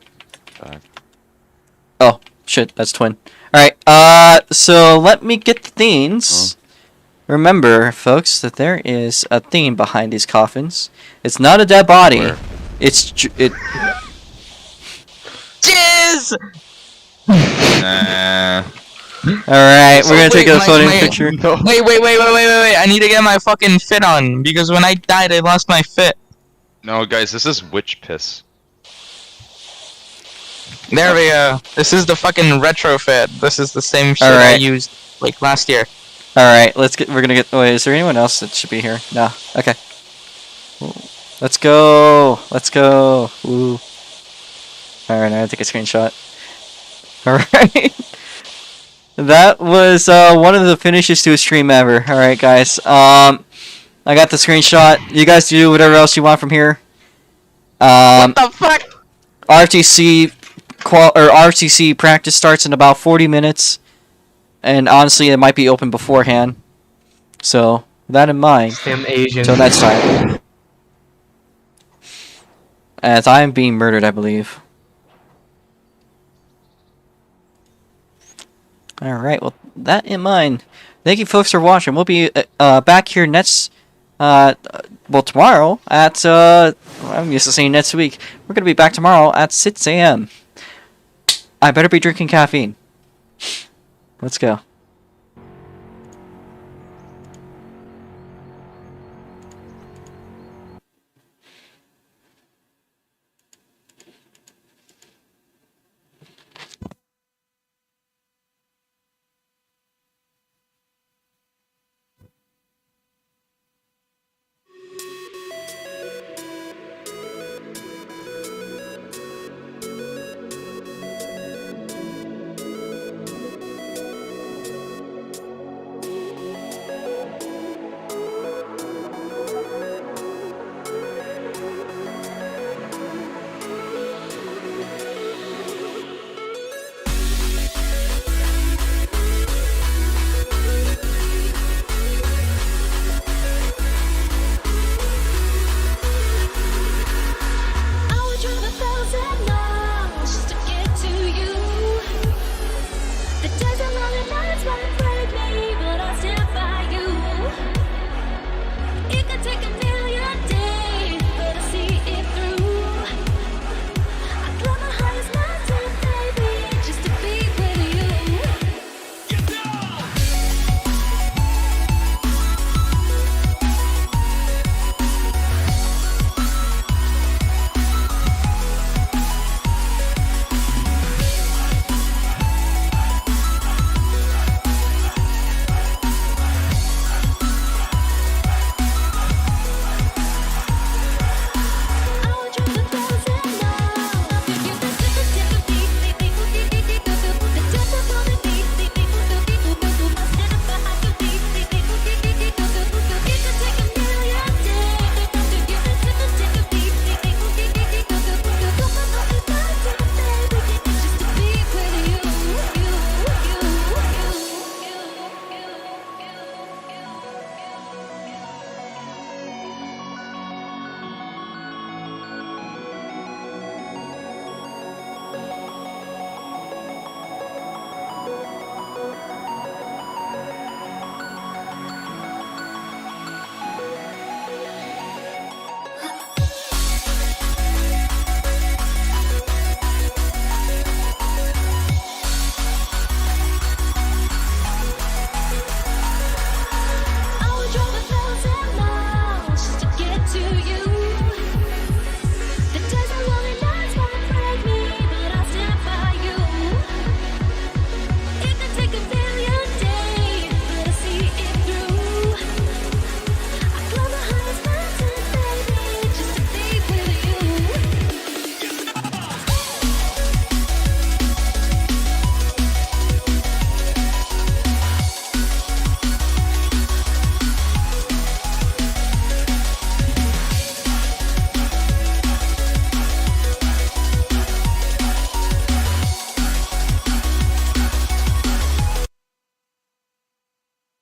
Oh shit, that's Twin. All right. So let me get the themes. Remember, folks, that there is a theme behind these coffins. It's not a dead body. Where? It's it. Jizz! Nah. All right, we're gonna Wait, take a my- floating my- picture. Wait. I need to get my fucking fit on, because when I died, I lost my fit. No, guys, this is witch piss. There we go. This is the fucking retro fit. This is the same shit I Alright. used, like, last year. All right, let's get. We're gonna get. Wait, is there anyone else that should be here? No. Okay. Let's go. Let's go. Ooh. All right, I have to take a screenshot. All right. That was one of the finishes to a stream ever. All right, guys. I got the screenshot. You guys do whatever else you want from here. What the fuck? RTC practice starts in about 40 minutes. And honestly, it might be open beforehand. So, with that in mind, Damn Asian. until next time. As I am being murdered, I believe. Alright, well, that in mind, thank you folks for watching. We'll be back here tomorrow at, I'm used to saying next week. We're going to be back tomorrow at 6 a.m. I better be drinking caffeine. Let's go.